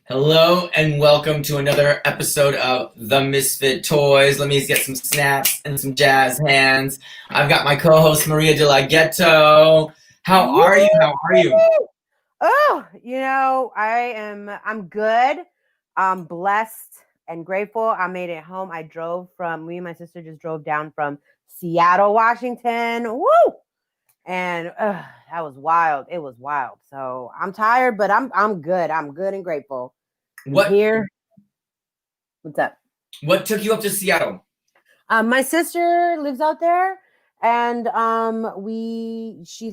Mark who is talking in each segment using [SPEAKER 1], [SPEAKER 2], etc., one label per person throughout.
[SPEAKER 1] Hello and welcome to another episode of The Misfit Toys. Let me get some snaps and some jazz hands. I've got my co-host Maria de la Ghetto. How are you? How are you?
[SPEAKER 2] Oh, I'm good. I'm blessed and grateful. I made it home. Me and my sister just drove down from Seattle, Washington. Woo! And that was wild. It was wild. So I'm tired, but I'm good. I'm good and grateful.
[SPEAKER 1] What
[SPEAKER 2] here? What's up?
[SPEAKER 1] What took you up to Seattle?
[SPEAKER 2] My sister lives out there, and she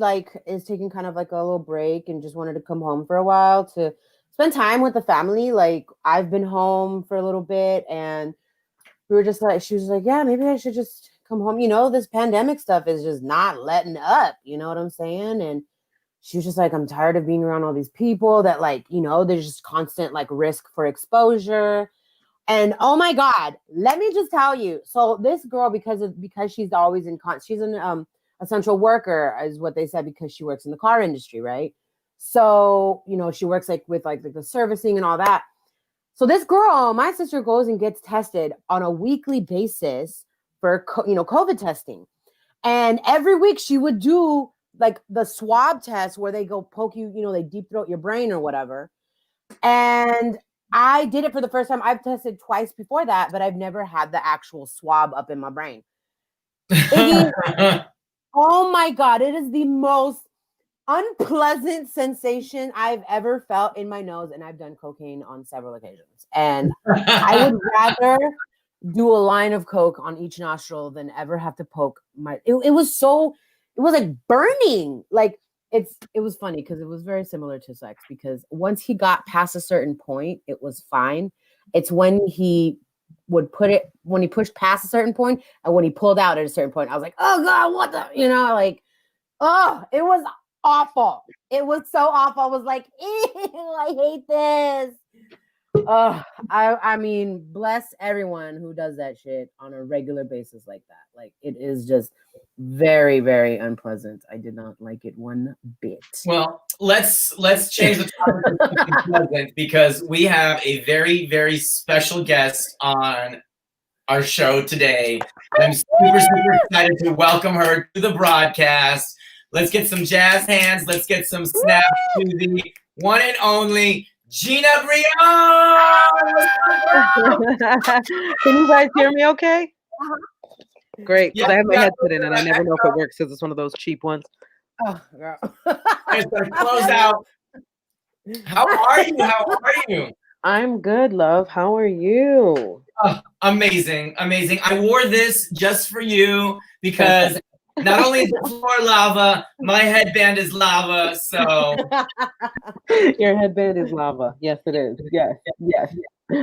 [SPEAKER 2] is taking kind of like a little break and just wanted to come home for a while to spend time with the family. Like, I've been home for a little bit, and we were just like, she was like, yeah, maybe I should just come home. This pandemic stuff is just not letting up. You know what I'm saying? And she was just like, I'm tired of being around all these people that there's just constant like risk for exposure. And oh my God, let me just tell you. So this girl, because she's always she's an essential worker, is what they said, because she works in the car industry, right? So she works with the servicing and all that. So this girl, my sister, goes and gets tested on a weekly basis for COVID testing, and every week she would do like the swab test where they go poke you, they deep throat your brain or whatever. And I did it for the first time. I've tested twice before that, but I've never had the actual swab up in my brain. Iggy, oh my God, it is the most unpleasant sensation I've ever felt in my nose. And I've done cocaine on several occasions. And I would rather do a line of coke on each nostril than ever have to poke it was like burning. Like, it was funny because it was very similar to sex, because once he got past a certain point, it was fine. It's when he pushed past a certain point and when he pulled out at a certain point, I was like, oh God, what the, it was awful. It was so awful. I was like, ew, I hate this. I mean, bless everyone who does that shit on a regular basis like that. Like, it is just very, very unpleasant. I did not like it one bit.
[SPEAKER 1] Well, let's change the topic because we have a very, very special guest on our show today. I'm super, super excited to welcome her to the broadcast. Let's get some jazz hands. Let's get some snaps to the one and only Gina Brillon.
[SPEAKER 3] Can you guys hear me okay? Great, because I have my headset in and I never know if it works because it's one of those cheap ones.
[SPEAKER 2] Oh, girl.
[SPEAKER 1] I'm going to close out. How are you? How are you?
[SPEAKER 3] I'm good, love. How are you?
[SPEAKER 1] Oh, amazing, amazing. I wore this just for you because not only is the floor lava, my headband is lava, so.
[SPEAKER 3] Your headband is lava. Yes, it is. Yes, yes.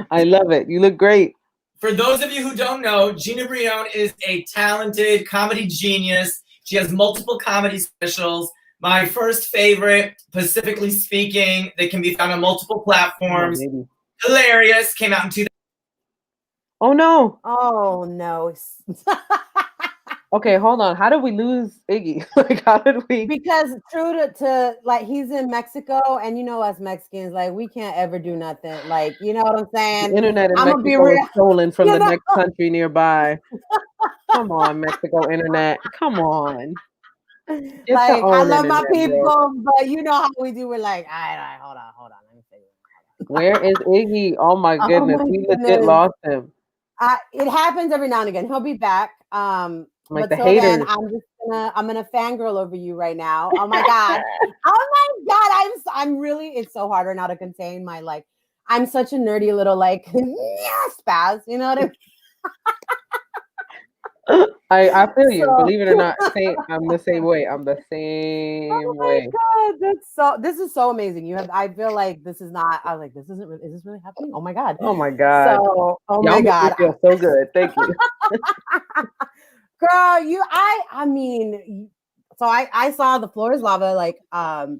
[SPEAKER 3] I love it. You look great.
[SPEAKER 1] For those of you who don't know, Gina Brillon is a talented comedy genius. She has multiple comedy specials. My first favorite, Pacifically Speaking, that can be found on multiple platforms.
[SPEAKER 3] Oh,
[SPEAKER 1] hilarious. Came out in 2000.
[SPEAKER 3] Oh, no.
[SPEAKER 2] Oh, no.
[SPEAKER 3] Okay, hold on. How did we lose Iggy? Like, how did we?
[SPEAKER 2] Because true to like, he's in Mexico, and us Mexicans, like, we can't ever do nothing. Like, you know what I'm saying?
[SPEAKER 3] The internet in Mexico is stolen from the next country nearby. Come on, Mexico internet. Come on.
[SPEAKER 2] Like, I love my people, but you know how we do. We're like, all right, hold on. Let me figure it out.
[SPEAKER 3] Where is Iggy? Oh my goodness, we legit lost him.
[SPEAKER 2] It happens every now and again. He'll be back.
[SPEAKER 3] Like
[SPEAKER 2] but
[SPEAKER 3] the
[SPEAKER 2] till
[SPEAKER 3] haters.
[SPEAKER 2] then, I'm gonna fangirl over you right now. Oh my God. Oh my God. I'm really, it's so hard right now to contain my, like, I'm such a nerdy little, like, spaz, you know what I mean?
[SPEAKER 3] I feel you. Believe it or not, I'm the same way. I'm the same way.
[SPEAKER 2] Oh my God, this is so amazing. I feel like this is not. I was like, is this really happening? Oh my God.
[SPEAKER 3] Oh my God.
[SPEAKER 2] So, my God,
[SPEAKER 3] I feel so good. Thank you,
[SPEAKER 2] girl. I mean, so I saw the floor is lava. Like, oh,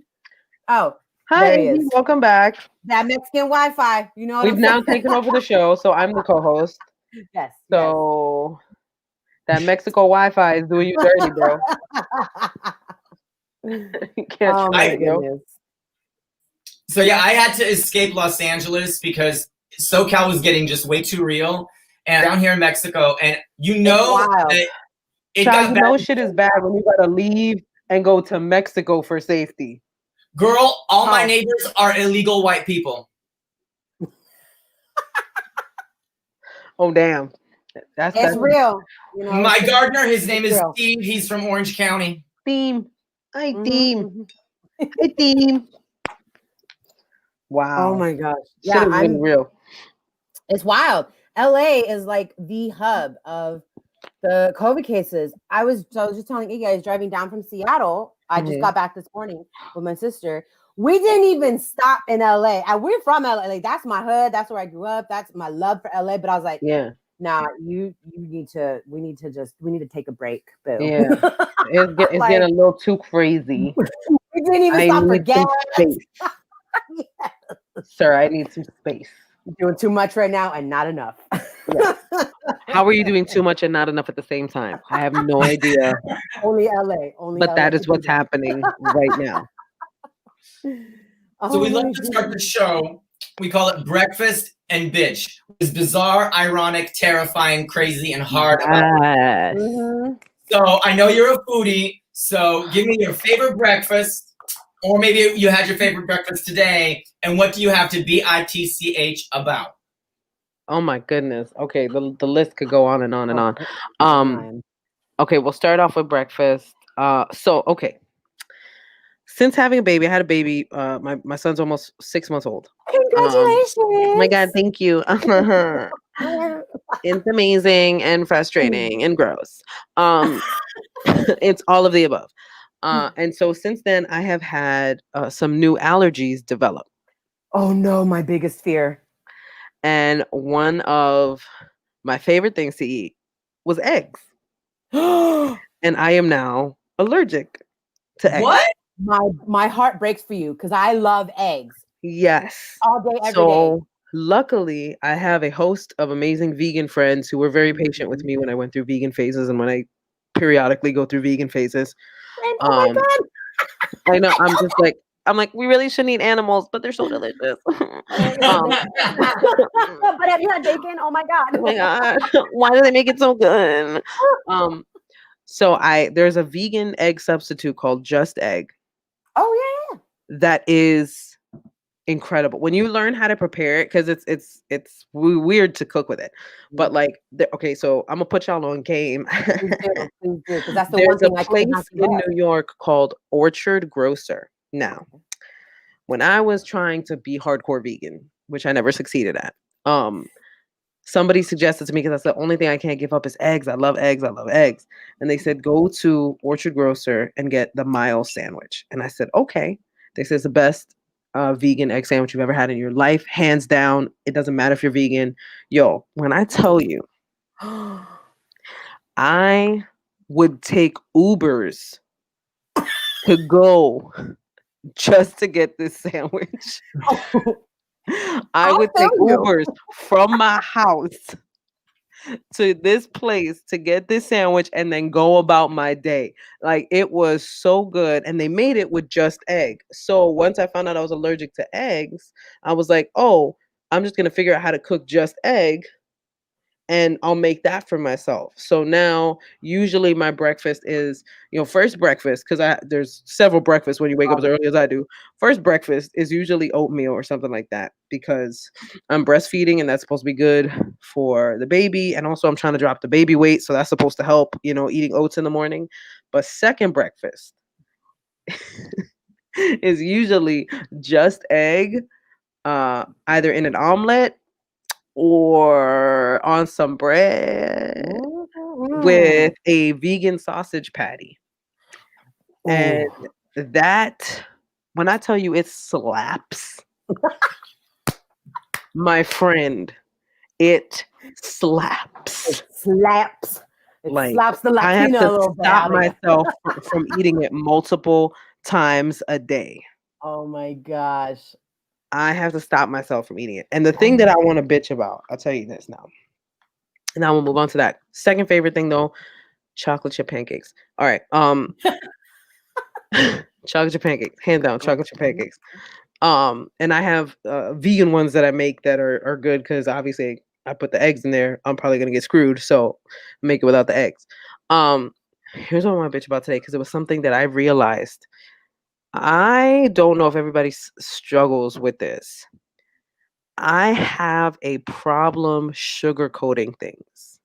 [SPEAKER 3] hi, Iggy, welcome back.
[SPEAKER 2] That Mexican Wi-Fi. You know,
[SPEAKER 3] we've now taken over the show, so I'm the co-host.
[SPEAKER 2] Yes.
[SPEAKER 3] So. Yes. That Mexico Wi-Fi is doing you dirty, bro. You can't
[SPEAKER 2] my goodness.
[SPEAKER 1] So yeah, I had to escape Los Angeles because SoCal was getting just way too real. And down here in Mexico, and that it
[SPEAKER 3] Child,
[SPEAKER 1] got
[SPEAKER 3] you know
[SPEAKER 1] bad.
[SPEAKER 3] shit is bad when you gotta leave and go to Mexico for safety.
[SPEAKER 1] Girl, all my neighbors are illegal white people.
[SPEAKER 3] Oh damn. That's
[SPEAKER 2] real. You know,
[SPEAKER 1] My gardener, his name is
[SPEAKER 2] real.
[SPEAKER 1] Steve. He's from Orange County.
[SPEAKER 3] Theme. Hi,
[SPEAKER 2] Mhm,
[SPEAKER 3] Theme.
[SPEAKER 2] mhm.
[SPEAKER 3] Hi, Theme. Wow.
[SPEAKER 2] Oh my gosh.
[SPEAKER 3] Shit
[SPEAKER 2] Yeah,
[SPEAKER 3] is really real.
[SPEAKER 2] It's wild. LA is like the hub of the COVID cases. I was just telling you guys, driving down from Seattle. I just got back this morning with my sister. We didn't even stop in LA. We're from LA. Like, that's my hood. That's where I grew up. That's my love for LA. But I was like, nah, we need to take a break, boo.
[SPEAKER 3] Yeah. It's getting a little too crazy.
[SPEAKER 2] We didn't even stop for gas.
[SPEAKER 3] Sir, I need some space.
[SPEAKER 2] You're doing too much right now and not enough.
[SPEAKER 3] How are you doing too much and not enough at the same time? I have no idea.
[SPEAKER 2] Only LA.
[SPEAKER 3] But that is what's happening right now.
[SPEAKER 1] So we love to start the show. We call it Breakfast and Bitch. It's bizarre, ironic, terrifying, crazy, and hard. So I know you're a foodie. So give me your favorite breakfast, or maybe you had your favorite breakfast today, and what do you have to BITCH about?
[SPEAKER 3] Oh my goodness. Okay, the list could go on and on and on. Okay, we'll start off with breakfast. Okay. Since having a baby, I had a baby. My son's almost 6 months old.
[SPEAKER 2] Congratulations!
[SPEAKER 3] Oh my God, thank you. It's amazing and frustrating and gross. It's all of the above. And so since then, I have had some new allergies develop.
[SPEAKER 2] Oh no, my biggest fear.
[SPEAKER 3] And one of my favorite things to eat was eggs. And I am now allergic to eggs.
[SPEAKER 1] What?
[SPEAKER 2] My heart breaks for you because I love eggs.
[SPEAKER 3] Yes.
[SPEAKER 2] All day, every day.
[SPEAKER 3] Luckily, I have a host of amazing vegan friends who were very patient with me when I went through vegan phases and when I periodically go through vegan phases.
[SPEAKER 2] Oh my God.
[SPEAKER 3] I know. I'm like, we really shouldn't eat animals, but they're so delicious.
[SPEAKER 2] But have you had bacon? Oh my God.
[SPEAKER 3] Oh my God. Why do they make it so good? So there's a vegan egg substitute called Just Egg.
[SPEAKER 2] Oh yeah.
[SPEAKER 3] That is incredible when you learn how to prepare it, because it's weird to cook with it, but like okay, so I'm gonna put y'all on game.
[SPEAKER 2] Please do, because that's the
[SPEAKER 3] There's
[SPEAKER 2] one thing
[SPEAKER 3] a place in New York called Orchard Grocer. Now, when I was trying to be hardcore vegan, which I never succeeded at, somebody suggested to me, because that's the only thing I can't give up is eggs. I love eggs. And they said, go to Orchard Grocer and get the Miles sandwich. And I said, okay. They said it's the best vegan egg sandwich you've ever had in your life. Hands down. It doesn't matter if you're vegan. Yo, when I tell you, I would take Ubers to go just to get this sandwich. I would take Ubers from my house to this place to get this sandwich and then go about my day. Like, it was so good. And they made it with just egg. So once I found out I was allergic to eggs, I was like, oh, I'm just going to figure out how to cook just egg and I'll make that for myself. So now usually my breakfast is, first breakfast, because there's several breakfasts when you wake up as early as I do. First breakfast is usually oatmeal or something like that, because I'm breastfeeding and that's supposed to be good for the baby. And also I'm trying to drop the baby weight. So that's supposed to help, eating oats in the morning. But second breakfast is usually just egg, either in an omelet or on some bread with a vegan sausage patty. And that, when I tell you it slaps, my friend, it slaps.
[SPEAKER 2] It slaps. It slaps the Latina
[SPEAKER 3] I have
[SPEAKER 2] a little
[SPEAKER 3] to
[SPEAKER 2] bit.
[SPEAKER 3] stop myself from eating it multiple times a day.
[SPEAKER 2] Oh my gosh.
[SPEAKER 3] I have to stop myself from eating it. And the thing that I want to bitch about, I'll tell you this now. And now we'll move on to that. Second favorite thing though, chocolate chip pancakes. All right. Chocolate chip pancakes. Hand down, chocolate chip pancakes. And I have vegan ones that I make that are good because obviously I put the eggs in there. I'm probably gonna get screwed, so make it without the eggs. Here's what I want to bitch about today because it was something that I realized. I don't know if everybody struggles with this. I have a problem sugarcoating things.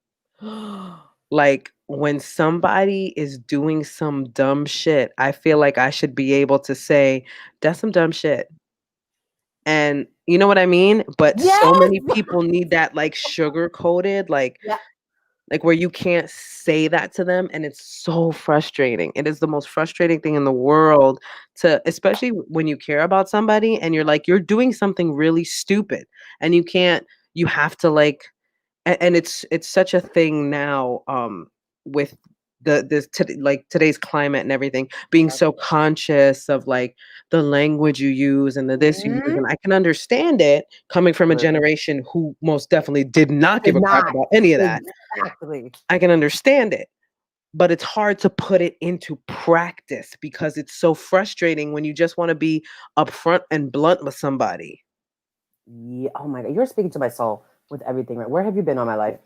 [SPEAKER 3] Like when somebody is doing some dumb shit, I feel like I should be able to say, that's some dumb shit. And you know what I mean? But so many
[SPEAKER 2] Yes!
[SPEAKER 3] people need that like sugar coated,
[SPEAKER 2] Yeah.
[SPEAKER 3] like where you can't say that to them, and it's so frustrating. It is the most frustrating thing in the world to, especially when you care about somebody and you're like, you're doing something really stupid and you have to like, and it's such a thing now with like today's climate and everything, being
[SPEAKER 2] Yep.
[SPEAKER 3] so conscious of like the language you use and the this you use,
[SPEAKER 2] Mhm.
[SPEAKER 3] and I can understand it coming from a
[SPEAKER 2] Right.
[SPEAKER 3] generation who most definitely did not give
[SPEAKER 2] Did
[SPEAKER 3] a crap
[SPEAKER 2] not.
[SPEAKER 3] about any of that.
[SPEAKER 2] Exactly.
[SPEAKER 3] I can understand it, but it's hard to put it into practice because it's so frustrating when you just want to be upfront and blunt with somebody.
[SPEAKER 2] Yeah. Oh my God. You're speaking to my soul with everything, right? Where have you been all my life?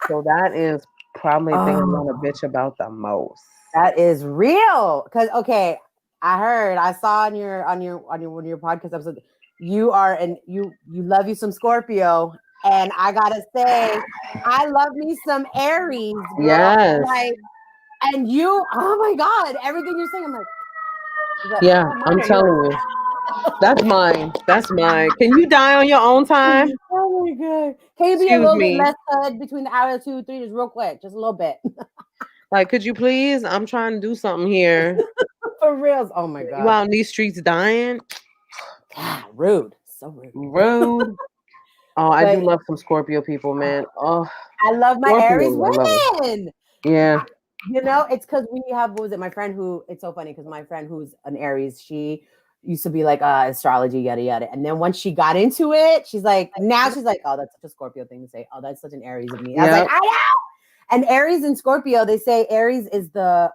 [SPEAKER 3] So that is probably the thing I want to
[SPEAKER 2] Oh,
[SPEAKER 3] bitch about the most.
[SPEAKER 2] that is real. Cause okay, I saw on your one of your podcast episode, you are and you love you some Scorpio. And I gotta say, I love me some Aries, girl.
[SPEAKER 3] Yes.
[SPEAKER 2] Like, and you, oh my God, everything you're saying, I'm like,
[SPEAKER 3] Yeah,
[SPEAKER 2] what
[SPEAKER 3] I'm
[SPEAKER 2] are
[SPEAKER 3] telling you. That's mine. That's mine. Can you die on your own time?
[SPEAKER 2] Oh my God. Can you be a
[SPEAKER 3] Excuse
[SPEAKER 2] little bit
[SPEAKER 3] me.
[SPEAKER 2] less hood between the hour 2, 3, just real quick, just a little bit.
[SPEAKER 3] Like, could you please? I'm trying to do something here.
[SPEAKER 2] For reals. Oh my
[SPEAKER 3] You
[SPEAKER 2] God.
[SPEAKER 3] out in these streets dying?
[SPEAKER 2] God, rude. So rude.
[SPEAKER 3] Rude. Oh, I do
[SPEAKER 2] But
[SPEAKER 3] love some Scorpio people, man. Oh,
[SPEAKER 2] I love my Aries
[SPEAKER 3] Scorpios, I love them.
[SPEAKER 2] women.
[SPEAKER 3] Yeah.
[SPEAKER 2] You know, it's because we have, what was it? My friend who, it's so funny because my friend who's an Aries, she used to be like, astrology, yada, yada. And then once she got into it, she's like, now she's like, oh, that's such a Scorpio thing to say. Oh, that's such an Aries of me. I was like,
[SPEAKER 3] Yep.
[SPEAKER 2] I know. And Aries and Scorpio, they say Aries is the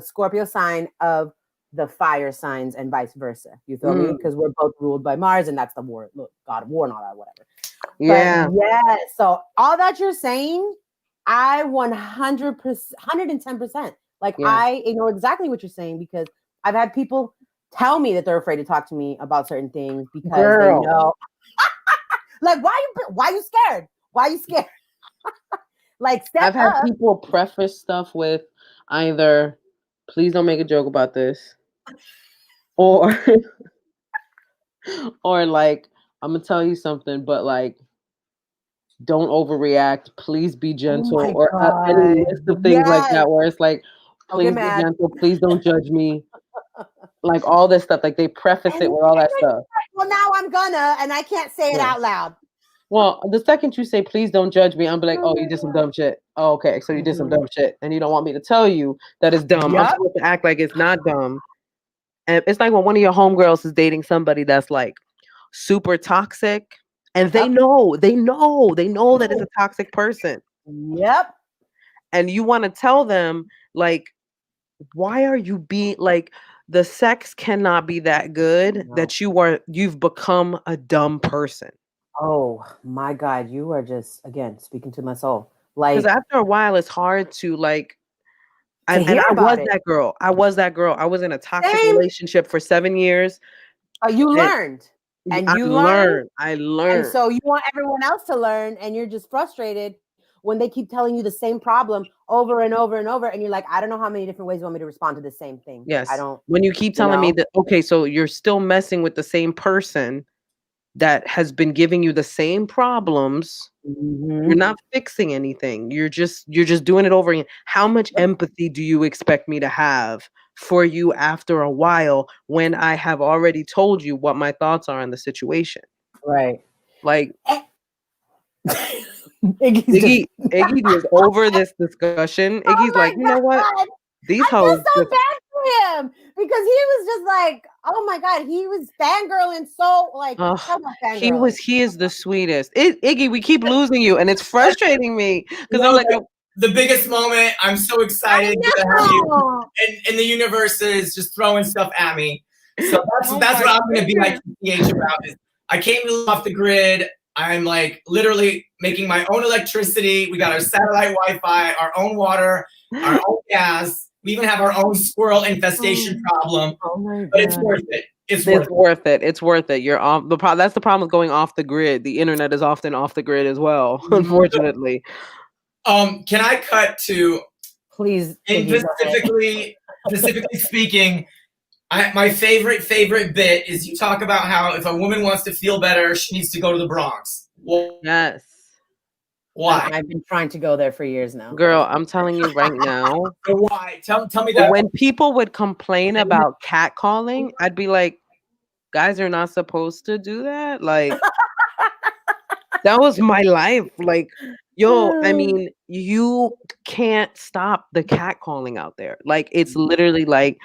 [SPEAKER 2] Scorpio sign of the fire signs and vice versa. You feel me? Because we're both ruled by Mars, and that's the war, look, God of war and all that, whatever.
[SPEAKER 3] Yeah.
[SPEAKER 2] But yeah, so all that you're saying, I 100%, 110%. Like
[SPEAKER 3] Yeah.
[SPEAKER 2] I know exactly what you're saying because I've had people tell me that they're afraid to talk to me about certain things because
[SPEAKER 3] Girl.
[SPEAKER 2] they know. Like, why you scared? Why you scared? Like, step
[SPEAKER 3] I've had
[SPEAKER 2] up.
[SPEAKER 3] people preface stuff with either, please don't make a joke about this, or or like, I'm gonna tell you something, but like, don't overreact. Please be gentle,
[SPEAKER 2] Oh my
[SPEAKER 3] or any
[SPEAKER 2] God.
[SPEAKER 3] list of things like
[SPEAKER 2] Yes.
[SPEAKER 3] that, where it's like,
[SPEAKER 2] Don't get
[SPEAKER 3] please be
[SPEAKER 2] mad.
[SPEAKER 3] gentle. Please don't judge me. Like all this stuff, like they preface
[SPEAKER 2] And
[SPEAKER 3] it with all that stuff.
[SPEAKER 2] well, now I'm gonna, and I can't say it
[SPEAKER 3] Yeah.
[SPEAKER 2] out loud.
[SPEAKER 3] Well, the second you say, please don't judge me, I'm be like, oh, you did some dumb shit. Oh, okay. So you did some dumb shit. And you don't want me to tell you that it's dumb. I'm
[SPEAKER 2] Yep.
[SPEAKER 3] supposed to act like it's not dumb. And it's like when one of your homegirls is dating somebody that's like super toxic. And they know that it's a toxic person.
[SPEAKER 2] Yep.
[SPEAKER 3] And you want to tell them, like, why are you being like, the sex cannot be that good that you've become a dumb person.
[SPEAKER 2] Oh my God, you are just again speaking to my soul.
[SPEAKER 3] Because
[SPEAKER 2] Like,
[SPEAKER 3] after a while, it's hard to like.
[SPEAKER 2] to hear
[SPEAKER 3] I was
[SPEAKER 2] about it.
[SPEAKER 3] that girl. I was that girl. I was in a toxic
[SPEAKER 2] Same.
[SPEAKER 3] relationship for 7 years.
[SPEAKER 2] You
[SPEAKER 3] And
[SPEAKER 2] learned, and
[SPEAKER 3] I
[SPEAKER 2] you learned,
[SPEAKER 3] learned.
[SPEAKER 2] and so you want everyone else to learn, and you're just frustrated when they keep telling you the same problem over and over and over, and you're like, I don't know how many different ways you want me to respond to the same thing.
[SPEAKER 3] Yes.
[SPEAKER 2] I don't.
[SPEAKER 3] When you keep telling me that, okay, so you're still messing with the same person that has been giving you the same problems. You're not fixing anything. You're just doing it over again. How much empathy do you expect me to have for you after a while when I have already told you what my thoughts are on the situation?
[SPEAKER 2] Right.
[SPEAKER 3] Like
[SPEAKER 2] Iggy
[SPEAKER 3] is over this discussion. Iggy's like, you know what? These
[SPEAKER 2] I
[SPEAKER 3] hoes
[SPEAKER 2] feel so bad for him because he was just like, oh my God, he was fangirling so like
[SPEAKER 3] he is the sweetest. Iggy, we keep losing you, and it's frustrating me because I'm like,
[SPEAKER 1] the biggest moment. I'm so excited to have you, and the universe is just throwing stuff at me. So that's what I'm gonna be like PH about. Is I came to live off the grid. I'm like literally making my own electricity. We got our satellite Wi-Fi, our own water, our own gas. We even have our own squirrel infestation problem.
[SPEAKER 2] Oh my
[SPEAKER 1] But it's
[SPEAKER 2] God.
[SPEAKER 1] worth it. It's
[SPEAKER 3] worth it. It's worth it. You're off that's the problem with going off the grid. The internet is often off the grid as well, unfortunately.
[SPEAKER 1] Can I cut to
[SPEAKER 2] Please,
[SPEAKER 1] in
[SPEAKER 2] Iggy, go ahead.
[SPEAKER 1] Pacifically speaking? My favorite bit is you talk about how if a woman wants to feel better, she needs to go to the Bronx. Well,
[SPEAKER 3] Yes.
[SPEAKER 1] why?
[SPEAKER 2] I've been trying to go there for years now.
[SPEAKER 3] Girl, I'm telling you right now.
[SPEAKER 1] So why? Tell me that.
[SPEAKER 3] When people would complain about catcalling, I'd be like, guys are not supposed to do that. Like, that was my life. Like, yo, I mean, you can't stop the catcalling out there. Like, it's literally like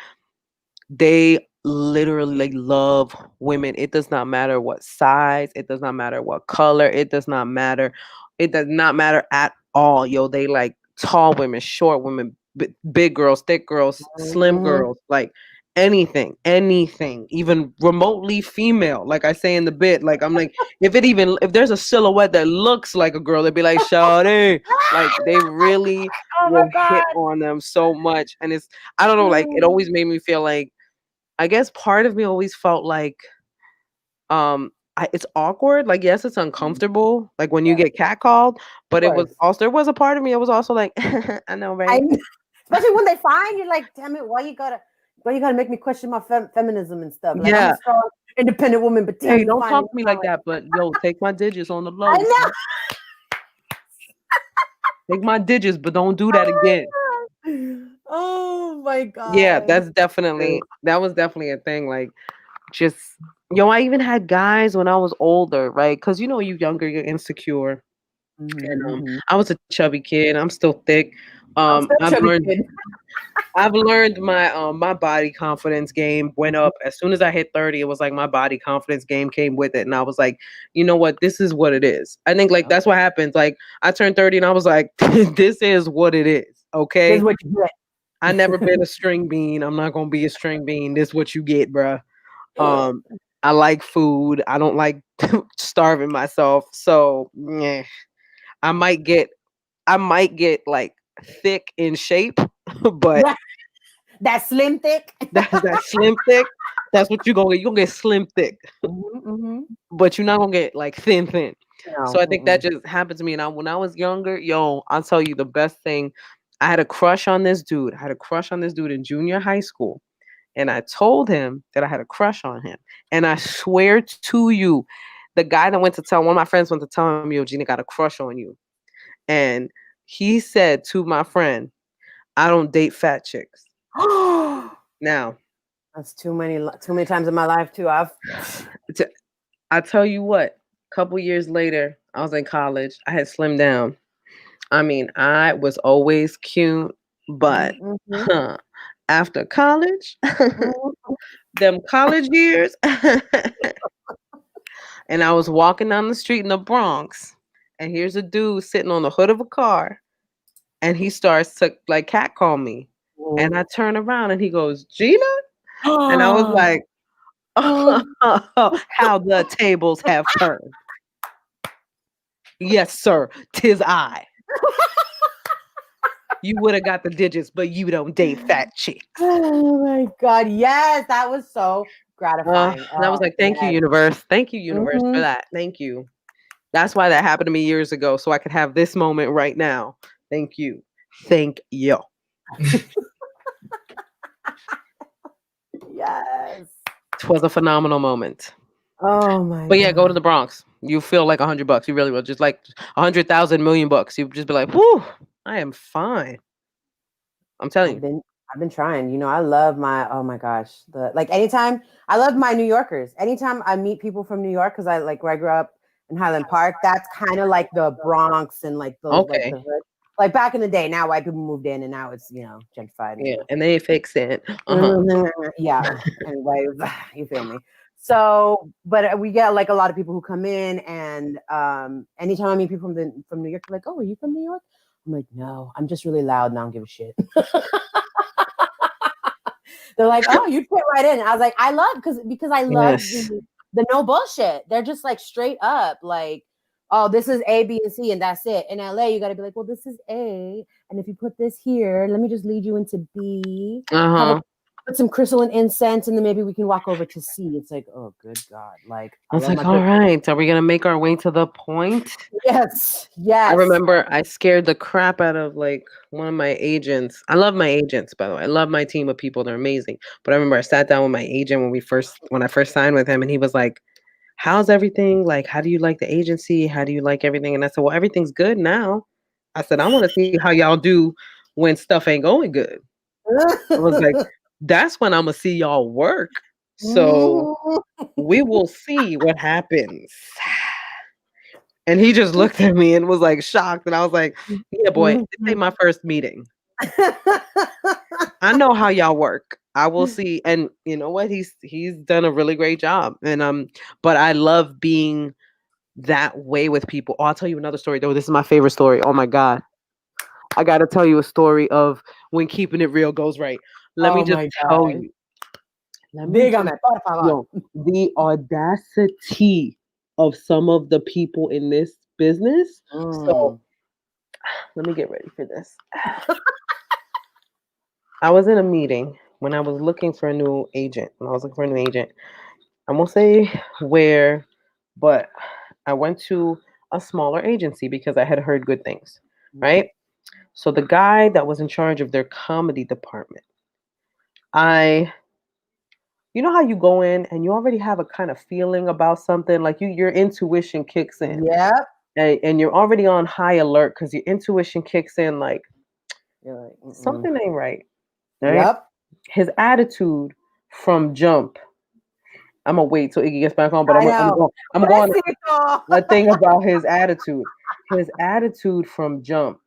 [SPEAKER 3] they literally like love women. It does not matter what size, it does not matter what color, it does not matter. It does not matter at all. Yo, they like tall women, short women, big girls, thick girls, slim girls, like anything, even remotely female. Like I say in the bit, like I'm like, if there's a silhouette that looks like a girl, they'd be like, "Shawty," like they really will hit on them so much. And it's, I don't know, like it always made me feel like, I guess part of me always felt like it's awkward. Like, yes, it's uncomfortable, like when you get catcalled, but it was also, there was a part of me, it was also like, I know, right?
[SPEAKER 2] Especially when they find you're like, damn it, why you gotta make me question my feminism and stuff? Like,
[SPEAKER 3] Yeah.
[SPEAKER 2] I'm a strong, independent woman, but damn,
[SPEAKER 3] Hey, don't talk to me like that. But yo, take my digits on the low.
[SPEAKER 2] I know.
[SPEAKER 3] Take my digits, but don't do that again.
[SPEAKER 2] Oh my God.
[SPEAKER 3] Yeah, that was definitely a thing. Like, just, yo, I even had guys when I was older, right? Because you younger, you're insecure. And I was a chubby kid. I'm still thick. I've learned my body confidence game went up as soon as I hit 30. It was like my body confidence game came with it, and I was like, you know what, this is what it is. I think like that's what happens. Like I turned 30 and I was like, this is what it is. Okay,
[SPEAKER 2] this is what you get.
[SPEAKER 3] I never been a string bean. I'm not gonna be a string bean. This is what you get, bruh. I like food. I don't like starving myself. So yeah, I might get like thick in shape, but
[SPEAKER 2] that slim thick.
[SPEAKER 3] that slim thick. That's what you're gonna get. You're gonna get slim thick, but you're not gonna get like thin. No, so I think that just happened to me. And when I was younger, yo, I'll tell you the best thing. I had a crush on this dude. In junior high school. And I told him that I had a crush on him. And I swear to you, the guy that one of my friends went to tell him, yo, Gina got a crush on you. And he said to my friend, I don't date fat chicks. Now,
[SPEAKER 2] that's too many times in my life too.
[SPEAKER 3] I tell you what, a couple years later, I was in college. I had slimmed down. I mean, I was always cute, but after college, them college years, and I was walking down the street in the Bronx, and here's a dude sitting on the hood of a car, and he starts to like catcall me. And I turn around and he goes, Gina? And I was like, how the tables have turned. Yes, sir, 'tis I. You would have got the digits, but you don't date fat chicks.
[SPEAKER 2] Oh my God. Yes, that was so gratifying.
[SPEAKER 3] And I was like, thank you, universe. Thank you, universe, for that. Thank you. That's why that happened to me years ago. So I could have this moment right now. Thank you. Thank you.
[SPEAKER 2] Yes.
[SPEAKER 3] It was a phenomenal moment.
[SPEAKER 2] Oh my
[SPEAKER 3] But yeah,
[SPEAKER 2] God.
[SPEAKER 3] go to the Bronx. You feel like $100. You really will. Just like 100,000 million bucks. You just be like, whoo, I am fine. I'm telling you.
[SPEAKER 2] I've been trying. I love oh my gosh. Anytime I love my New Yorkers. Anytime I meet people from New York, because I like where I grew up in Highland Park, that's kind of like the Bronx and like those like the hood. Like back in the day, now white people moved in and now it's gentrified.
[SPEAKER 3] Yeah, and they fix it.
[SPEAKER 2] Yeah. Anyway, you feel me? So, but we get like a lot of people who come in, and anytime I meet people from New York, they're like, "Oh, are you from New York?" I'm like, "No, I'm just really loud and I don't give a shit." They're like, oh, you fit right in. I was like, I love because I love
[SPEAKER 3] Yes.
[SPEAKER 2] the no bullshit. They're just like straight up like, oh, this is A, B, and C, and that's it. In LA, you got to be like, well, this is A, and if you put this here, let me just lead you into B. Put some crystal and incense, and then maybe we can walk over to C. It's like, oh, good God! Like,
[SPEAKER 3] I was like, all right, are we gonna make our way to the point?
[SPEAKER 2] Yes.
[SPEAKER 3] I remember I scared the crap out of like one of my agents. I love my agents, by the way. I love my team of people. They're amazing. But I remember I sat down with my agent when I first signed with him, and he was like, how's everything? Like, how do you like the agency? How do you like everything? And I said, well, everything's good now. I said, I want to see how y'all do when stuff ain't going good. I was like, that's when I'm gonna see y'all work. So we will see what happens. And he just looked at me and was like shocked. And I was like, yeah, boy, this ain't my first meeting. I know how y'all work. I will see. And you know what? He's done a really great job. And but I love being that way with people. Oh, I'll tell you another story though. This is my favorite story. Oh my God. I gotta tell you a story of when keeping it real goes right. Let me just tell you. The audacity of some of the people in this business. So let me get ready for this. I was in a meeting when I was looking for a new agent. I won't say where, but I went to a smaller agency because I had heard good things, right? So the guy that was in charge of their comedy department, you know how you go in and you already have a kind of feeling about something, like your intuition kicks in.
[SPEAKER 2] Yep.
[SPEAKER 3] And you're already on high alert because your intuition kicks in like,
[SPEAKER 2] you're like
[SPEAKER 3] something ain't right.
[SPEAKER 2] Yep.
[SPEAKER 3] His attitude from jump. I'm gonna wait till Iggy gets back on, but I'm going a thing about his attitude. His attitude from jump,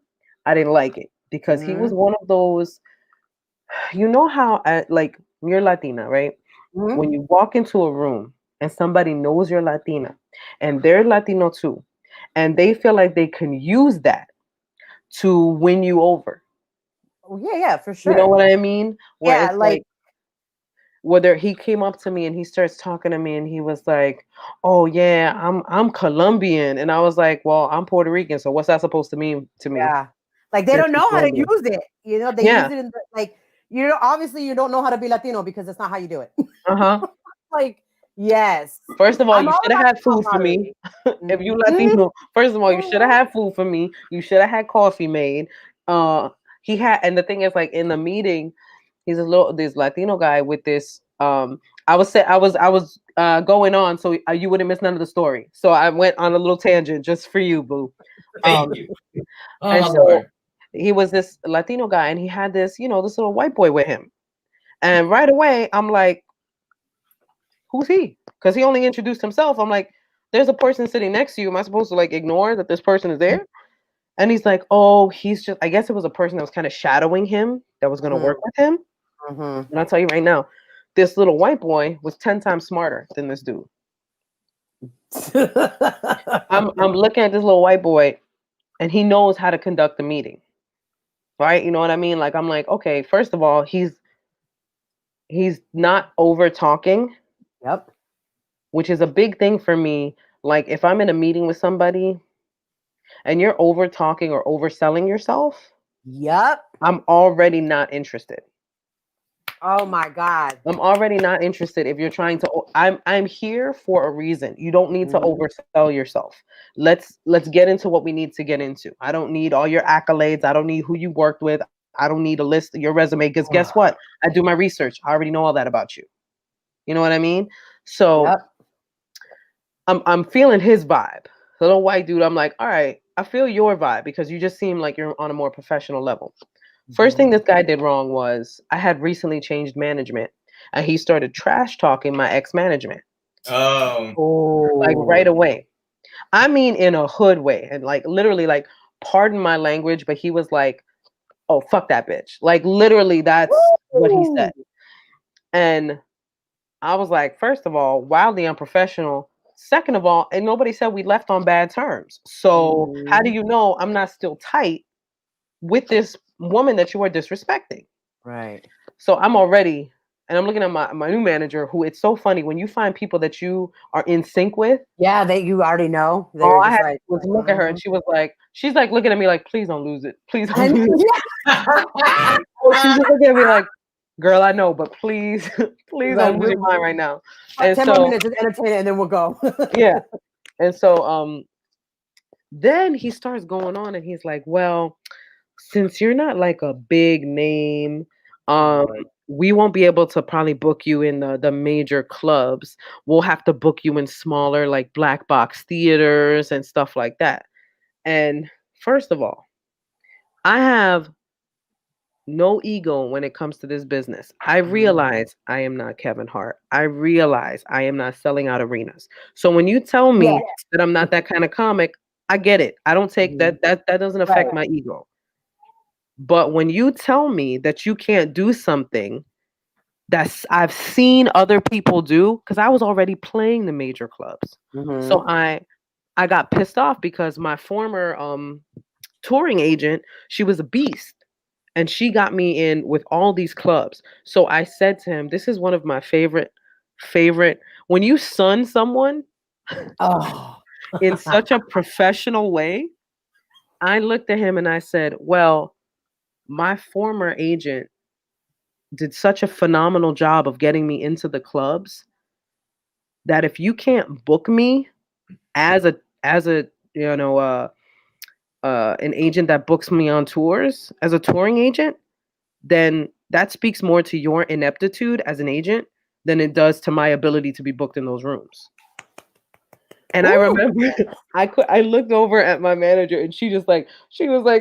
[SPEAKER 3] I didn't like it because he was one of those. You know how like you're Latina, right? When you walk into a room and somebody knows you're Latina and they're Latino too, and they feel like they can use that to win you over.
[SPEAKER 2] Oh, yeah, for sure.
[SPEAKER 3] You know what I mean? Where
[SPEAKER 2] yeah,
[SPEAKER 3] it's like whether he came up to me and he starts talking to me and he was like, "Oh yeah, I'm Colombian," and I was like, "Well, I'm Puerto Rican, so what's that supposed to mean to me?"
[SPEAKER 2] Yeah, like they don't know how to use it. You know, they use it in like obviously you don't know how to be Latino because it's not how you do it. Like yes.
[SPEAKER 3] First of all, you should have had food for me. If you Latino, first of all, you should have had food for me. You should have had coffee made. He had, and the thing is, like in the meeting, he's this Latino guy with this. I was going on, so you wouldn't miss none of the story. So I went on a little tangent just for you, boo.
[SPEAKER 1] Thank you.
[SPEAKER 3] And so he was this Latino guy, and he had this, this little white boy with him. And right away, I'm like, who's he? Because he only introduced himself. I'm like, there's a person sitting next to you. Am I supposed to like ignore that this person is there? And he's like, oh, he's just, I guess it was a person that was kind of shadowing him that was going to work with him. And I'll tell you right now, this little white boy was 10 times smarter than this dude. I'm looking at this little white boy and he knows how to conduct the meeting. Right? You know what I mean? Like, I'm like, okay, first of all, he's not over talking.
[SPEAKER 2] Yep.
[SPEAKER 3] Which is a big thing for me. Like if I'm in a meeting with somebody and you're over talking or overselling yourself,
[SPEAKER 2] yep,
[SPEAKER 3] I'm already not interested.
[SPEAKER 2] Oh my God.
[SPEAKER 3] I'm already not interested if you're trying to I'm here for a reason. You don't need to oversell yourself. Let's get into what we need to get into. I don't need all your accolades. I don't need who you worked with. I don't need a list of your resume because guess what? I do my research. I already know all that about you. You know what I mean? So I'm feeling his vibe. The little white dude, I'm like, all right, I feel your vibe because you just seem like you're on a more professional level. First thing this guy did wrong was I had recently changed management and he started trash talking my ex-management.
[SPEAKER 1] Oh.
[SPEAKER 3] Like right away. I mean, in a hood way. And like literally, like, pardon my language, but he was like, oh, fuck that bitch. Like literally, that's what he said. And I was like, first of all, wildly unprofessional. Second of all, and nobody said we left on bad terms. So how do you know I'm not still tight with this woman that you are disrespecting?
[SPEAKER 2] Right.
[SPEAKER 3] So I'm already And I'm looking at my new manager, who it's so funny when you find people that you are in sync with.
[SPEAKER 2] Yeah, you already know.
[SPEAKER 3] All I had was look at her, and she's like looking at me like, please don't lose it. Please don't lose it. She's just looking at me like, girl, I know, but please, please don't lose your mind right now. And
[SPEAKER 2] 10 more minutes is entertaining, and then we'll go.
[SPEAKER 3] Yeah. And so then he starts going on, and he's like, well, since you're not like a big name, we won't be able to probably book you in the major clubs. We'll have to book you in smaller, like black box theaters and stuff like that. And first of all, I have no ego when it comes to this business. I realize I am not Kevin Hart. I realize I am not selling out arenas. So when you tell me that I'm not that kind of comic, I get it. I don't take that doesn't affect my ego. But when you tell me that you can't do something that I've seen other people do, because I was already playing the major clubs. So I got pissed off because my former touring agent, she was a beast. And she got me in with all these clubs. So I said to him, this is one of my favorite, when you son someone in such a professional way, I looked at him and I said, well, my former agent did such a phenomenal job of getting me into the clubs that if you can't book me as a an agent that books me on tours, as a touring agent, then that speaks more to your ineptitude as an agent than it does to my ability to be booked in those rooms. And I remember I looked over at my manager, and she was like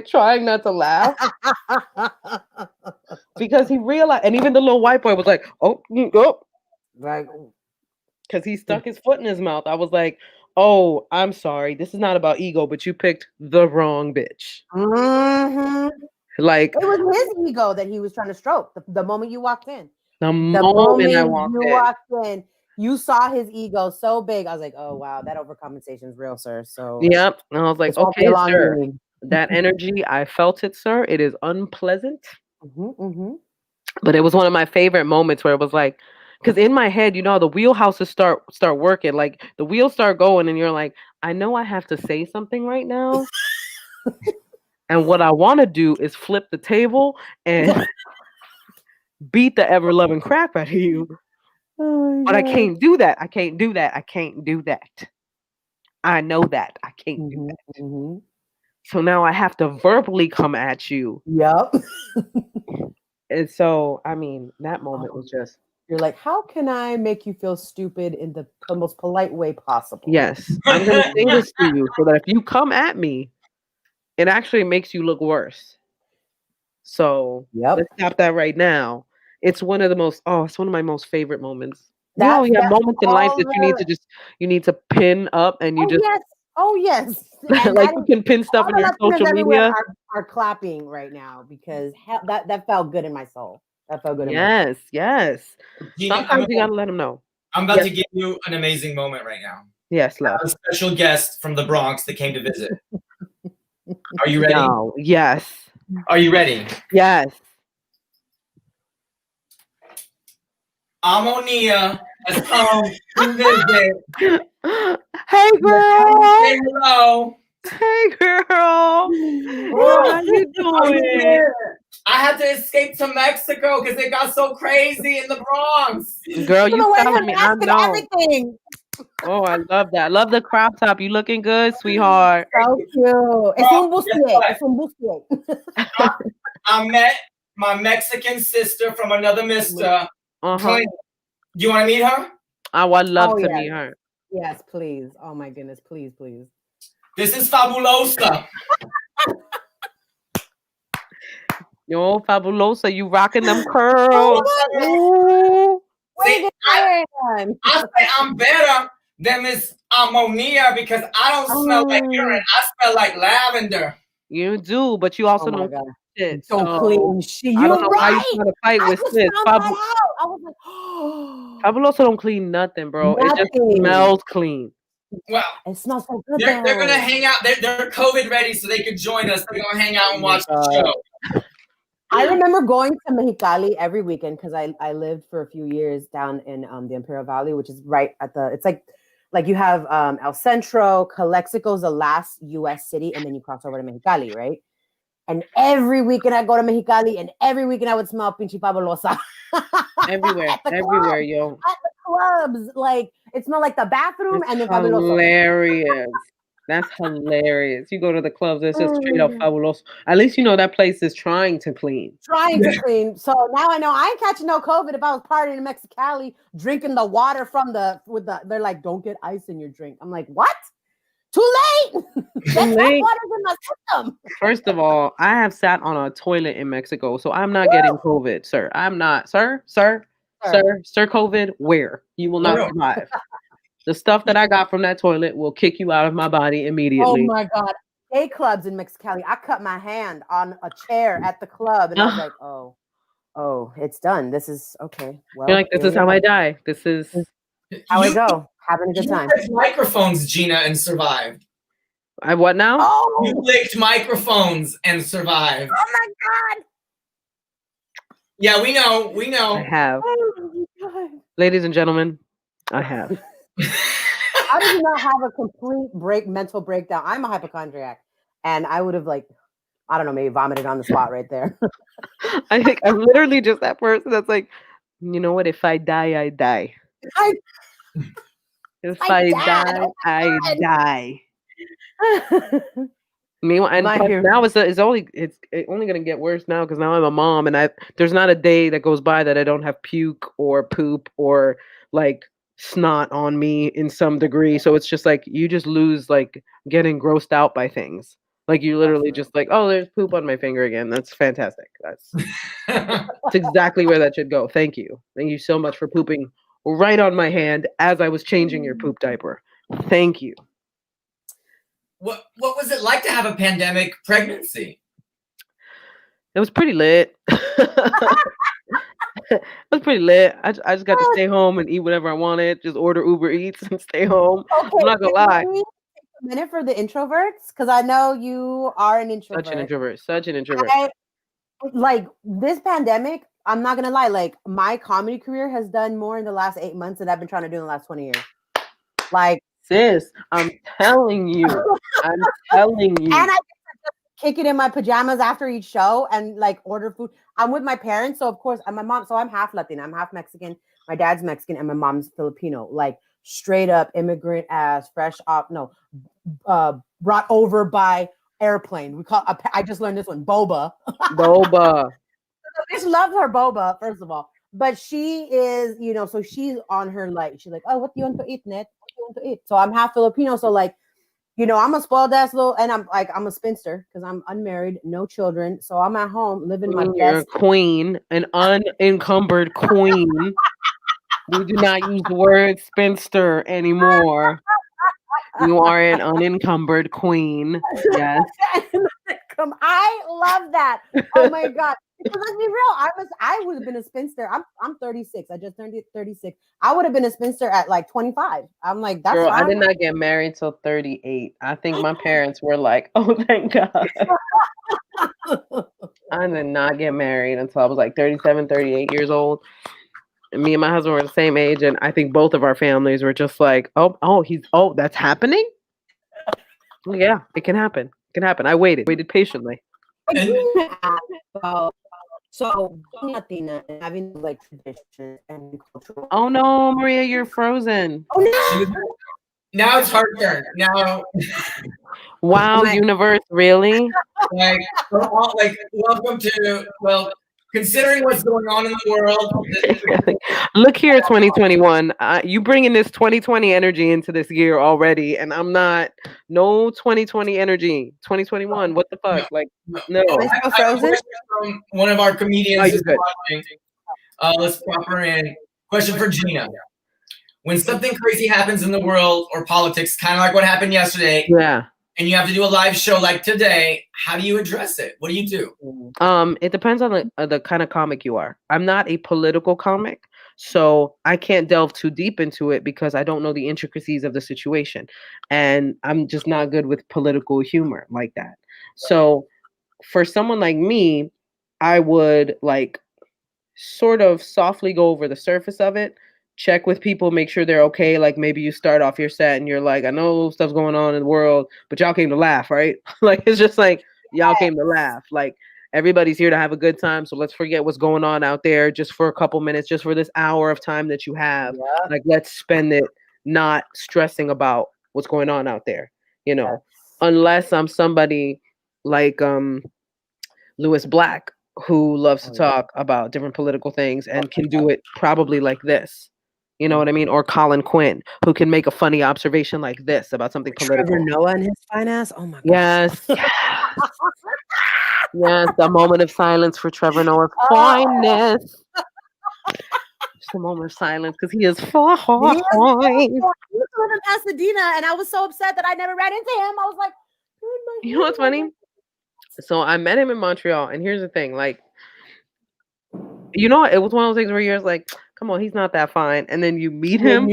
[SPEAKER 3] trying not to laugh because he realized, and even the little white boy was like, oh,
[SPEAKER 2] right,
[SPEAKER 3] because he stuck his foot in his mouth. I was like, oh, I'm sorry, this is not about ego, but you picked the wrong bitch. Like,
[SPEAKER 2] it was his ego that he was trying to stroke the moment you walked in.
[SPEAKER 3] The moment I walked
[SPEAKER 2] in, you saw his ego so big. I was like, oh wow, that overcompensation is real, sir. So
[SPEAKER 3] yep. And I was like, okay, sir. That energy, I felt it, sir. It is unpleasant. But it was one of my favorite moments where it was like, because in my head, the wheelhouses start working. Like the wheels start going, and you're like, I know I have to say something right now. And what I want to do is flip the table and beat the ever-loving crap out of you. But I can't do that. I can't do that. I can't do that. I know that. I can't do that. So now I have to verbally come at you.
[SPEAKER 2] Yep.
[SPEAKER 3] And so, I mean, that moment was just...
[SPEAKER 2] You're like, how can I make you feel stupid in the most polite way possible?
[SPEAKER 3] Yes. I'm going to say this to you so that if you come at me, it actually makes you look worse. So let's stop that right now. It's one of my most favorite moments. You have moments in life that you need to pin up, and you
[SPEAKER 2] yes.
[SPEAKER 3] Like you can pin stuff in your social media.
[SPEAKER 2] Are clapping right now because that felt good in my soul. That felt good.
[SPEAKER 3] Yes.
[SPEAKER 1] Gina,
[SPEAKER 3] sometimes you gotta let them know.
[SPEAKER 1] I'm about to give you an amazing moment right now.
[SPEAKER 3] Yes, love.
[SPEAKER 1] A special guest from the Bronx that came to visit. Are you ready?
[SPEAKER 3] No. Yes.
[SPEAKER 1] Are you ready?
[SPEAKER 3] Yes.
[SPEAKER 1] Ammonia has come to visit.
[SPEAKER 3] Hey, girl.
[SPEAKER 1] Say hello.
[SPEAKER 3] Hey, girl. How you doing?
[SPEAKER 1] I had to escape to Mexico because it got so crazy in the Bronx.
[SPEAKER 3] Girl, you telling me I know.
[SPEAKER 2] Everything.
[SPEAKER 3] Oh, I love that. I love the crop top. You looking good, sweetheart.
[SPEAKER 2] So cute. It's un bustier.
[SPEAKER 1] I met my Mexican sister from another mister. Do you want to meet her?
[SPEAKER 3] I would love to meet her.
[SPEAKER 2] Yes, please. Oh my goodness, please.
[SPEAKER 1] This is Fabulosa.
[SPEAKER 3] Yo, Fabulosa, you rocking them curls.
[SPEAKER 1] See, I say I'm better than Miss Ammonia because I don't smell like urine. I smell like lavender.
[SPEAKER 3] You do, but you also don't shit.
[SPEAKER 2] So clean.
[SPEAKER 3] I don't know why you trying to fight with sis.
[SPEAKER 2] I was like, oh.
[SPEAKER 3] Fabulosa don't clean nothing, bro. It just smells clean.
[SPEAKER 1] Well,
[SPEAKER 2] it smells so good.
[SPEAKER 1] They're gonna hang out. They're COVID ready, so they could join us. They're gonna hang out and watch the show.
[SPEAKER 2] I remember going to Mexicali every weekend because I lived for a few years down in the Imperial Valley, which is right at it's like you have El Centro, Calexico's the last U.S. city, and then you cross over to Mexicali, right? And every weekend I go to Mexicali, and every weekend I would smell pinche fabulosa.
[SPEAKER 3] everywhere, yo.
[SPEAKER 2] At the clubs, like it smelled like the bathroom and then fabuloso.
[SPEAKER 3] Hilarious. That's hilarious. You go to the clubs, it's just straight up fabuloso. At least you know that place is trying to clean.
[SPEAKER 2] Trying to clean. So now I know I ain't catching no COVID if I was partying in Mexicali, drinking the water from they're like, don't get ice in your drink. I'm like, what? Too late. That water's in my system.
[SPEAKER 3] First of all, I have sat on a toilet in Mexico, so I'm not getting COVID, sir. I'm not, sir, COVID, where? You will not survive. The stuff that I got from that toilet will kick you out of my body immediately.
[SPEAKER 2] Oh my God. Gay clubs in Mexicali. I cut my hand on a chair at the club and I was like, oh, it's done. This is okay. Well,
[SPEAKER 3] you're like, this is how I die. This is
[SPEAKER 2] how I go. Having a good time.
[SPEAKER 1] You licked microphones, Gina, and survived.
[SPEAKER 3] I what now?
[SPEAKER 2] Oh,
[SPEAKER 1] you licked microphones and survived.
[SPEAKER 2] Oh my God.
[SPEAKER 1] Yeah, we know.
[SPEAKER 3] I have.
[SPEAKER 2] Oh,
[SPEAKER 3] ladies and gentlemen, I have.
[SPEAKER 2] How did you not have a complete mental breakdown? I'm a hypochondriac, and I would have I don't know, maybe vomited on the spot right there.
[SPEAKER 3] I think I'm literally just that person that's like, you know what? If I die, I die. If I die, I die. Meanwhile, and now it's only gonna get worse now because now I'm a mom, and there's not a day that goes by that I don't have puke or poop or like snot on me in some degree. So it's just like you just lose like getting grossed out by things. Like you literally just like, oh, there's poop on my finger again. That's fantastic. That's exactly where that should go. Thank you so much for pooping right on my hand as I was changing your poop diaper. Thank you.
[SPEAKER 1] What was it like to have a pandemic pregnancy?
[SPEAKER 3] It was pretty lit. It was pretty lit. I just got to stay home and eat whatever I wanted. Just order Uber Eats and stay home. Okay, I'm not gonna lie.
[SPEAKER 2] Take a minute for the introverts because I know you are an introvert.
[SPEAKER 3] Such an introvert.
[SPEAKER 2] Like this pandemic, I'm not gonna lie. Like my comedy career has done more in the last 8 months than I've been trying to do in the last 20 years. Like.
[SPEAKER 3] Sis, I'm telling you. And
[SPEAKER 2] I just kick it in my pajamas after each show and like order food. I'm with my parents, so of course I'm my mom. So I'm half Latina, I'm half Mexican. My dad's Mexican and my mom's Filipino. Like straight up immigrant ass, fresh off. No, brought over by airplane. I just learned this one, boba.
[SPEAKER 3] Boba.
[SPEAKER 2] I just love her boba, first of all. But she is, so she's on her she's like, oh, what do you want to eat, Ned? What do you want to eat? So I'm half Filipino. So like, I'm a spoiled ass little, and I'm a spinster because I'm unmarried, no children. So I'm at home living my best.
[SPEAKER 3] You're a queen, an unencumbered queen. We do not use the word spinster anymore. You are an unencumbered queen. Yes.
[SPEAKER 2] I love that. Oh my God. Because let's be real, I would have been a spinster. I'm 36. I just turned 36. I would have been a spinster at like 25. I'm like, that's
[SPEAKER 3] Girl,
[SPEAKER 2] fine.
[SPEAKER 3] I did not get married till 38. I think my parents were like, oh, thank God. I did not get married until I was like 37, 38 years old. And me and my husband were the same age. And I think both of our families were just like, oh, that's happening? Yeah, it can happen. It can happen. I waited patiently.
[SPEAKER 2] So Latina and having like traditions and cultural.
[SPEAKER 3] Oh no, Maria, you're frozen.
[SPEAKER 2] Oh no.
[SPEAKER 1] Now it's hard turn. Now.
[SPEAKER 3] Wow, universe, really?
[SPEAKER 1] Welcome to considering what's going on in the world.
[SPEAKER 3] Look here, 2021. You bringing this 2020 energy into this year already, and I'm not. No 2020 energy. 2021. What the fuck? Like, no.
[SPEAKER 1] I frozen? From one of our comedians is watching. Let's pop her in. Question for Gina. When something crazy happens in the world or politics, kind of like what happened yesterday.
[SPEAKER 3] Yeah.
[SPEAKER 1] And you have to do a live show like today, how do you address it? What do you do?
[SPEAKER 3] It depends on the kind of comic you are. I'm not a political comic, so I can't delve too deep into it because I don't know the intricacies of the situation. And I'm just not good with political humor like that. So for someone like me, I would like sort of softly go over the surface of it, check with people, make sure they're okay. Like maybe you start off your set and you're like, I know stuff's going on in the world, but y'all came to laugh, right? Like it's just like y'all came to laugh. Like everybody's here to have a good time. So let's forget what's going on out there just for a couple minutes, just for this hour of time that you have.
[SPEAKER 2] Yeah.
[SPEAKER 3] Like let's spend it not stressing about what's going on out there, you know, unless I'm somebody like Lewis Black, who loves to talk about different political things and can do it probably like this. You know what I mean? Or Colin Quinn, who can make a funny observation like this about something political.
[SPEAKER 2] Trevor Noah and his fine ass. Oh my god.
[SPEAKER 3] Yes. Yes, a moment of silence for Trevor Noah's fineness. Just a moment of silence because he is fine.
[SPEAKER 2] He was in Pasadena, and I was so upset that I never ran into him. I was like,
[SPEAKER 3] you know what's funny? So I met him in Montreal, and here's the thing, like, you know, it was one of those things where you're like, come on, he's not that fine. And then you meet him.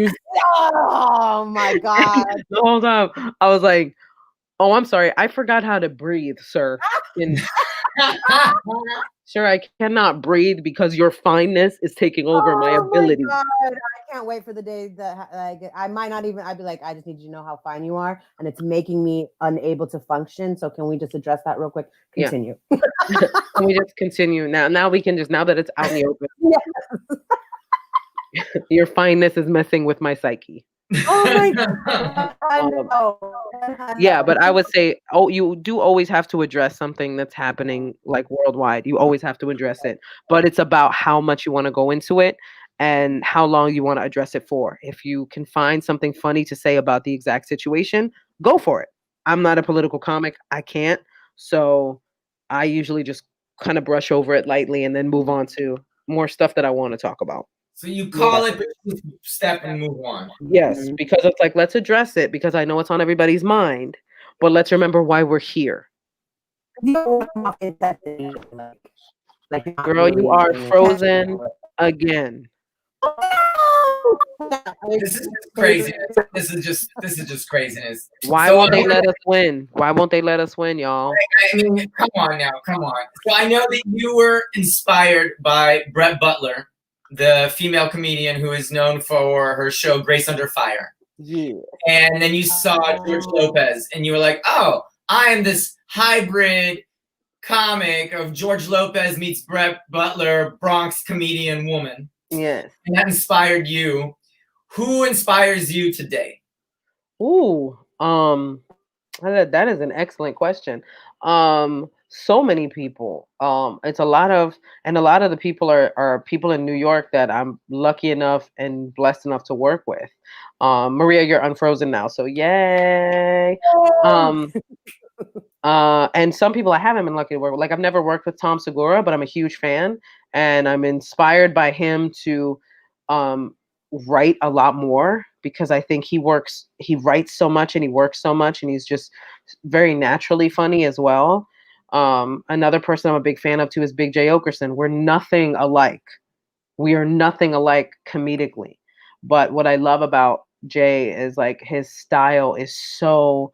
[SPEAKER 2] Oh my god.
[SPEAKER 3] The whole time I was like, oh, I'm sorry. I forgot how to breathe, sir. Sir, I cannot breathe because your fineness is taking over my ability.
[SPEAKER 2] My god. I can't wait for the day that I might not even, I'd be like, I just need you to know how fine you are. And it's making me unable to function. So can we just address that real quick? Continue.
[SPEAKER 3] Yeah. Can we just continue now? Now we can just, now that it's out in the open. Yes. Your fineness is messing with my psyche.
[SPEAKER 2] Oh my god. I know.
[SPEAKER 3] Yeah, but I would say, oh, you do always have to address something that's happening like worldwide. You always have to address it, but it's about how much you want to go into it and how long you want to address it for. If you can find something funny to say about the exact situation, go for it. I'm not a political comic. I can't. So I usually just kind of brush over it lightly and then move on to more stuff that I want to talk about.
[SPEAKER 1] So you call it, but you step and move on.
[SPEAKER 3] Yes, because it's like, let's address it because I know it's on everybody's mind, but let's remember why we're here. Girl, you are frozen again.
[SPEAKER 1] This is craziness. This is just craziness.
[SPEAKER 3] Why won't they let us win? Why won't they let us win, y'all?
[SPEAKER 1] I mean, come on now, come on. So I know that you were inspired by Brett Butler, the female comedian who is known for her show Grace Under Fire.
[SPEAKER 3] Yeah.
[SPEAKER 1] And then you saw George Lopez and you were like, oh, I am this hybrid comic of George Lopez meets Brett Butler, Bronx comedian woman.
[SPEAKER 3] Yes.
[SPEAKER 1] And that inspired you. Who inspires you today?
[SPEAKER 3] Ooh, that is an excellent question. So many people. It's a lot of the people are people in New York that I'm lucky enough and blessed enough to work with. Maria, you're unfrozen now, so yay. And some people I haven't been lucky to work with. Like I've never worked with Tom Segura, but I'm a huge fan, and I'm inspired by him to write a lot more because I think he writes so much and he works so much, and he's just very naturally funny as well. Another person I'm a big fan of too is Big J Okerson. We're nothing alike. We are nothing alike comedically. But what I love about Jay is like his style is so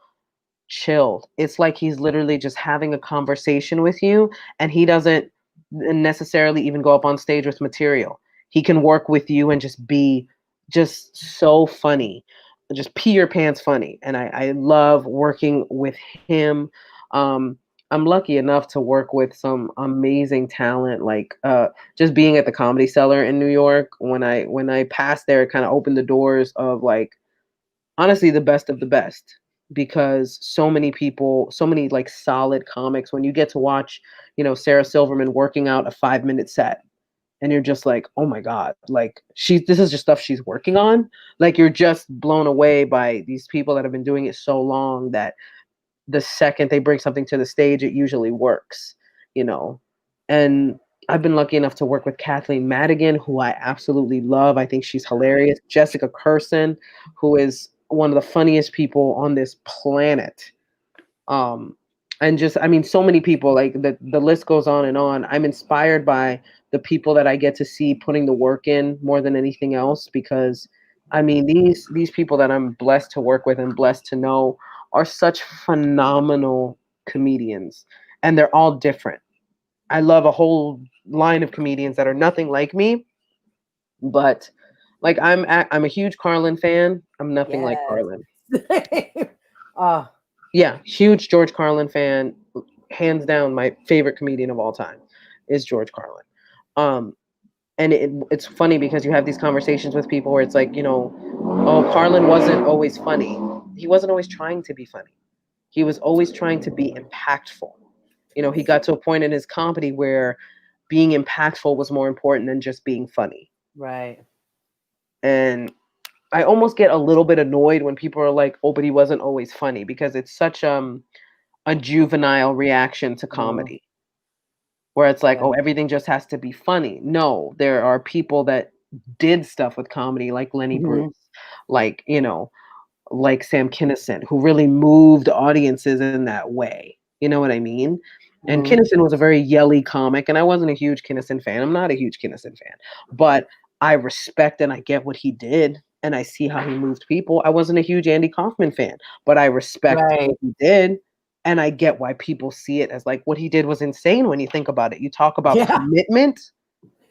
[SPEAKER 3] chilled. It's like he's literally just having a conversation with you, and he doesn't necessarily even go up on stage with material. He can work with you and just be just so funny, just pee your pants funny. And I love working with him. I'm lucky enough to work with some amazing talent, like just being at the Comedy Cellar in New York. When I passed there, it kind of opened the doors of like, honestly, the best of the best, because so many people, so many like solid comics, when you get to watch, Sarah Silverman working out a 5-minute set, and you're just like, oh my God, like this is just stuff she's working on. Like you're just blown away by these people that have been doing it so long that the second they bring something to the stage, it usually works, And I've been lucky enough to work with Kathleen Madigan, who I absolutely love. I think she's hilarious. Jessica Curson, who is one of the funniest people on this planet. And just, I mean, so many people, like the list goes on and on. I'm inspired by the people that I get to see putting the work in more than anything else, because I mean, these people that I'm blessed to work with and blessed to know are such phenomenal comedians, and they're all different. I love a whole line of comedians that are nothing like me, but like I'm a huge Carlin fan. I'm nothing like
[SPEAKER 2] Yes.
[SPEAKER 3] Carlin.
[SPEAKER 2] Oh,
[SPEAKER 3] Yeah, huge George Carlin fan. Hands down, my favorite comedian of all time is George Carlin. And it's funny because you have these conversations with people where it's like, oh, Carlin wasn't always funny. He wasn't always trying to be funny. He was always trying to be impactful. He got to a point in his comedy where being impactful was more important than just being funny.
[SPEAKER 2] right.
[SPEAKER 3] And I almost get a little bit annoyed when people are like, "Oh, but he wasn't always funny," because it's such a juvenile reaction to comedy, where it's like,
[SPEAKER 2] Yeah.
[SPEAKER 3] "Oh, everything just has to be funny." No, there are people that did stuff with comedy, like Lenny Bruce, like like Sam Kinison, who really moved audiences in that way. You know what I mean? And Kinison was a very yelly comic, and I wasn't a huge Kinison fan. I'm not a huge Kinison fan, but I respect and I get what he did, and I see how he moved people. I wasn't a huge Andy Kaufman fan, but I respect what he did, and I get why people see it as like what he did was insane when you think about it. You talk about commitment,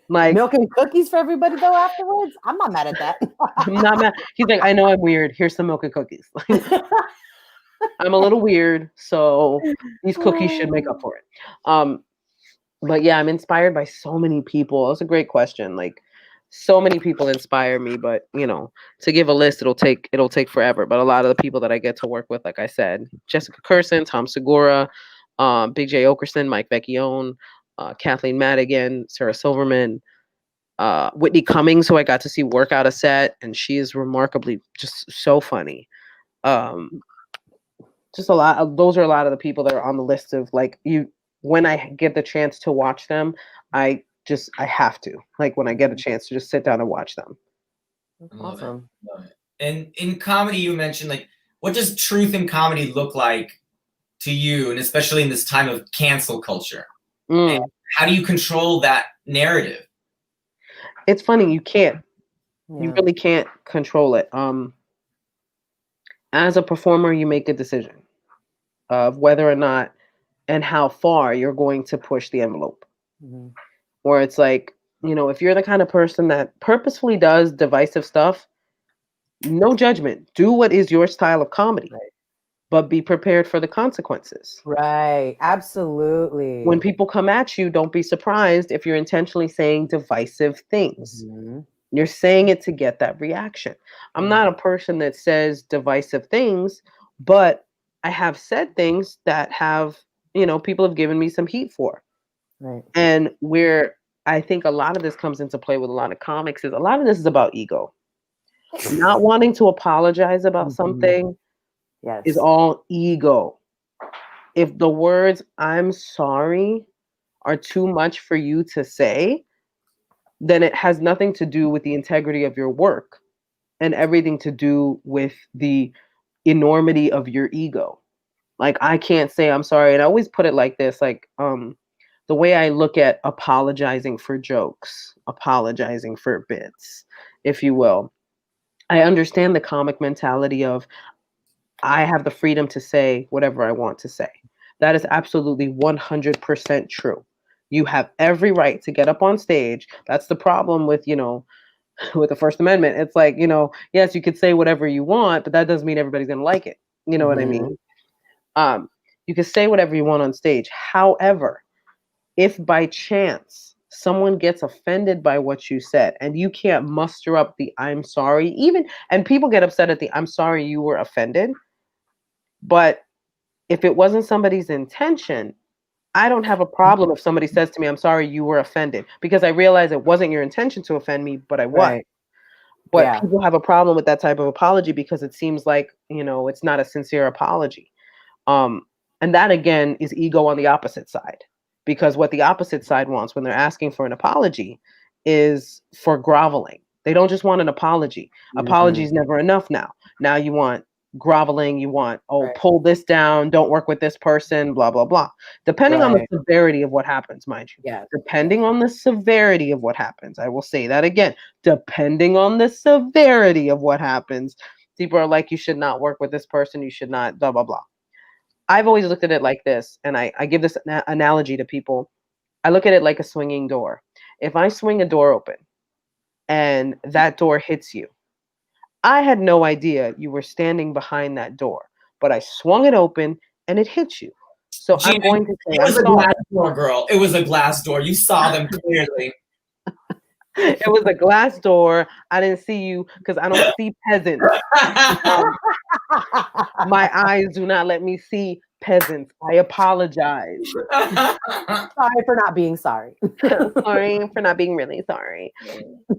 [SPEAKER 3] like
[SPEAKER 2] Milk and cookies for everybody though afterwards. I'm not mad at that.
[SPEAKER 3] I'm not mad. He's like, I know I'm weird. Here's some milk and cookies. I'm a little weird, so these cookies should make up for it. But yeah, I'm inspired by so many people. That's a great question. Like, so many people inspire me, but to give a list, it'll take forever. But a lot of the people that I get to work with, like I said, Jessica Curson, Tom Segura, Big J. Okerson, Mike Vecchione, Kathleen Madigan, Sarah Silverman, Whitney Cummings, who I got to see work out a set, and she is remarkably just so funny. Just a lot of, those are a lot of the people that are on the list of like when I get the chance to watch them, I have to, like, when I get a chance to just sit down and watch them.
[SPEAKER 2] Awesome.
[SPEAKER 1] Love it. And in comedy, you mentioned, like, what does truth in comedy look like to you, and especially in this time of cancel culture? And how do you control that narrative?
[SPEAKER 3] It's funny, you can't. You really can't control it. As a performer, you make a decision of whether or not and how far you're going to push the envelope. Where it's like, if you're the kind of person that purposefully does divisive stuff, no judgment. Do what is your style of comedy, but be prepared for the consequences.
[SPEAKER 2] Right. Absolutely.
[SPEAKER 3] When people come at you, don't be surprised if you're intentionally saying divisive things. You're saying it to get that reaction. I'm not a person that says divisive things, but I have said things that have, people have given me some heat for.
[SPEAKER 2] Right.
[SPEAKER 3] And where I think a lot of this comes into play with a lot of comics is a lot of this is about ego. Not wanting to apologize about something is all ego. If the words "I'm sorry" are too much for you to say, then it has nothing to do with the integrity of your work and everything to do with the enormity of your ego. Like, I can't say I'm sorry. And I always put it like this, like, the way I look at apologizing for jokes, apologizing for bits, if you will. I understand the comic mentality of I have the freedom to say whatever I want to say. That is absolutely 100% true. You have every right to get up on stage. That's the problem with, with the First Amendment. It's like, yes, you could say whatever you want, but that doesn't mean everybody's going to like it. You know what I mean? You can say whatever you want on stage. However, if by chance someone gets offended by what you said and you can't muster up the "I'm sorry," and people get upset at the "I'm sorry you were offended," but if it wasn't somebody's intention, I don't have a problem if somebody says to me, "I'm sorry you were offended," because I realize it wasn't your intention to offend me, but I was. But people have a problem with that type of apology because it seems like, it's not a sincere apology. And that, again, is ego on the opposite side. Because what the opposite side wants when they're asking for an apology is for groveling. They don't just want an apology. Apology is never enough now. Now you want groveling. You want, pull this down. Don't work with this person, blah, blah, blah. Depending on the severity of what happens, mind you. Depending on the severity of what happens. I will say that again. Depending on the severity of what happens. People are like, you should not work with this person. You should not, blah, blah, blah. I've always looked at it like this, and I give this analogy to people. I look at it like a swinging door. If I swing a door open and that door hits you, I had no idea you were standing behind that door, but I swung it open and it hit you. So
[SPEAKER 1] Gina,
[SPEAKER 3] I'm going to say,
[SPEAKER 1] it was a glass door, girl. It was a glass door. You saw them clearly.
[SPEAKER 3] It was a glass door. I didn't see you because I don't see peasants. My eyes do not let me see peasants. I apologize.
[SPEAKER 2] Sorry for not being sorry.
[SPEAKER 3] Sorry for not being really sorry.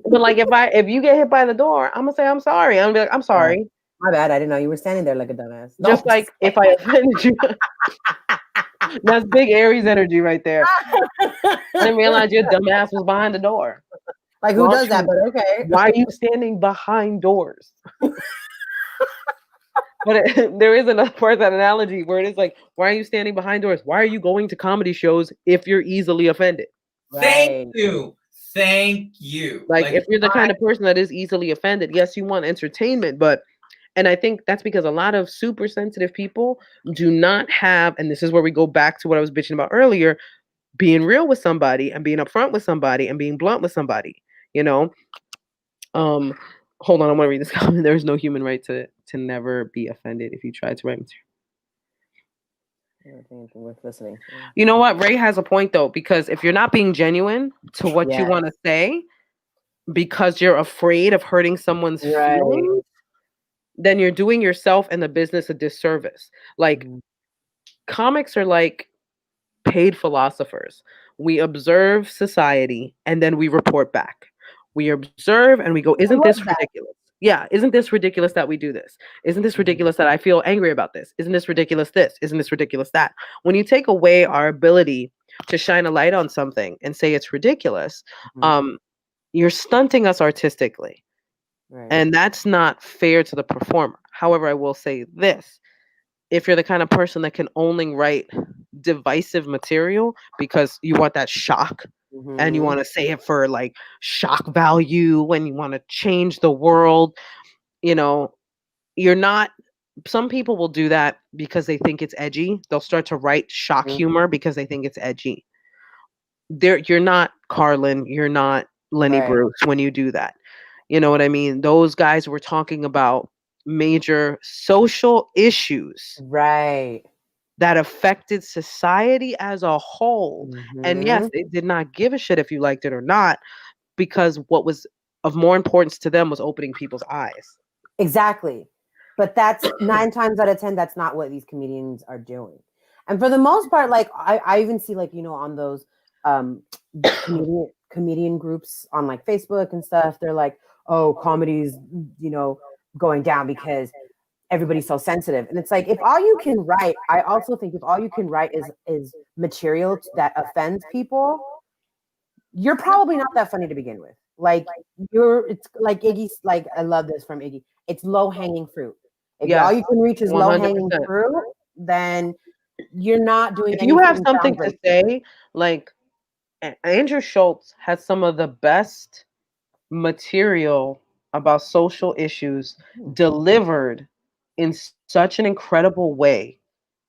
[SPEAKER 3] But like if you get hit by the door, I'm gonna say I'm sorry. I'm gonna be like, I'm sorry.
[SPEAKER 2] My bad. I didn't know you were standing there like a dumbass.
[SPEAKER 3] Just like if I offended you. That's big Aries energy right there. I didn't realize your dumbass was behind the door.
[SPEAKER 2] Like who does that? But okay.
[SPEAKER 3] Why are you standing behind doors? But there is another part of that analogy where it is like, why are you standing behind doors? Why are you going to comedy shows if you're easily offended?
[SPEAKER 1] Thank you. Thank you.
[SPEAKER 3] Like if you're the kind of person that is easily offended, yes, you want entertainment, and I think that's because a lot of super sensitive people do not have, and this is where we go back to what I was bitching about earlier, being real with somebody and being upfront with somebody and being blunt with somebody, you know? Hold on, I want to read this comment. There is no human right to never be offended if you try to write material.
[SPEAKER 2] Worth listening.
[SPEAKER 3] You know what? Ray has a point though, because if you're not being genuine to what you want to say, because you're afraid of hurting someone's feelings, then you're doing yourself and the business a disservice. Like comics are like paid philosophers. We observe society and then we report back. We observe and we go, isn't this ridiculous? Yeah, isn't this ridiculous that we do this? Isn't this ridiculous that I feel angry about this? Isn't this ridiculous this? Isn't this ridiculous that? When you take away our ability to shine a light on something and say it's ridiculous, you're stunting us artistically. Right. And that's not fair to the performer. However, I will say this. If you're the kind of person that can only write divisive material because you want that shock and you want to say it for like shock value when you want to change the world, you know, you're not, some people will do that because they think it's edgy. They'll start to write shock humor because they think it's edgy. You're not Carlin, you're not Lenny Bruce when you do that. You know what I mean? Those guys were talking about major social issues that affected society as a whole. And yes, they did not give a shit if you liked it or not, because what was of more importance to them was opening people's eyes.
[SPEAKER 2] Exactly. But that's 9 times out of 10, that's not what these comedians are doing. And for the most part, like I even see like, you know, on those comedian groups on like Facebook and stuff, they're like, oh, comedy's, you know, going down because everybody's so sensitive. And it's like, if all you can write, I also think if all you can write is material that offends people, you're probably not that funny to begin with. Like it's like Iggy's, like, I love this from Iggy. It's low hanging fruit. If all you can reach is low hanging fruit, then you're not doing anything.
[SPEAKER 3] If you have something to say, like Andrew Schultz has some of the best material about social issues delivered in such an incredible way.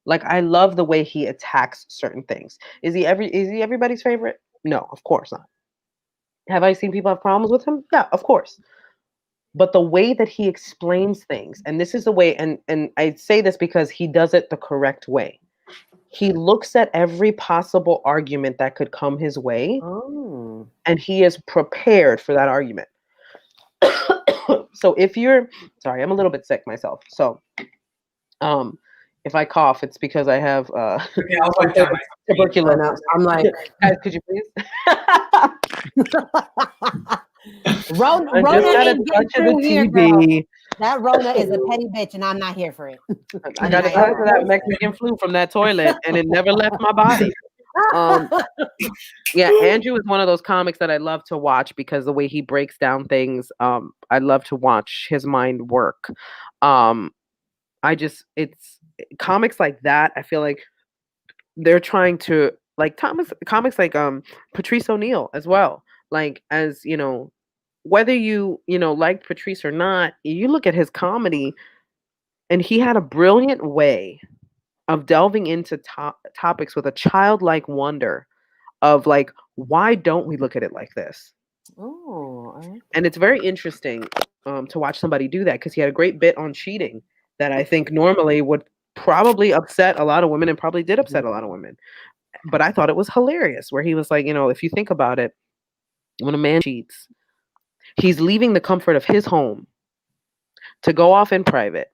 [SPEAKER 3] Like I love the way he attacks certain things. Is he everybody's favorite? No, of course not. Have I seen people have problems with him? Yeah, of course. But the way that he explains things, and this is the way, and I say this because he does it the correct way. He looks at every possible argument that could come his way, and he is prepared for that argument. So if you're, sorry, I'm a little bit sick myself. So if I cough, it's because I have tuberculosis.
[SPEAKER 2] I'm like,
[SPEAKER 3] guys, could you please?
[SPEAKER 2] Rona ain't getting through here, girl. That Rona is a petty bitch, and I'm not here for it.
[SPEAKER 3] I got to die for that Mexican flu from that toilet, and it never left my body. Yeah, Andrew is one of those comics that I love to watch because the way he breaks down things, I love to watch his mind work. It's comics like that. I feel like they're trying to like comics like Patrice O'Neal as well. Like, as you know, whether you like Patrice or not, you look at his comedy, and he had a brilliant way of delving into topics with a childlike wonder of like, why don't we look at it like this?
[SPEAKER 2] Oh, I like
[SPEAKER 3] And it's very interesting to watch somebody do that, because he had a great bit on cheating that I think normally would probably upset a lot of women, and probably did upset a lot of women. But I thought it was hilarious, where he was like, if you think about it, when a man cheats, he's leaving the comfort of his home to go off in private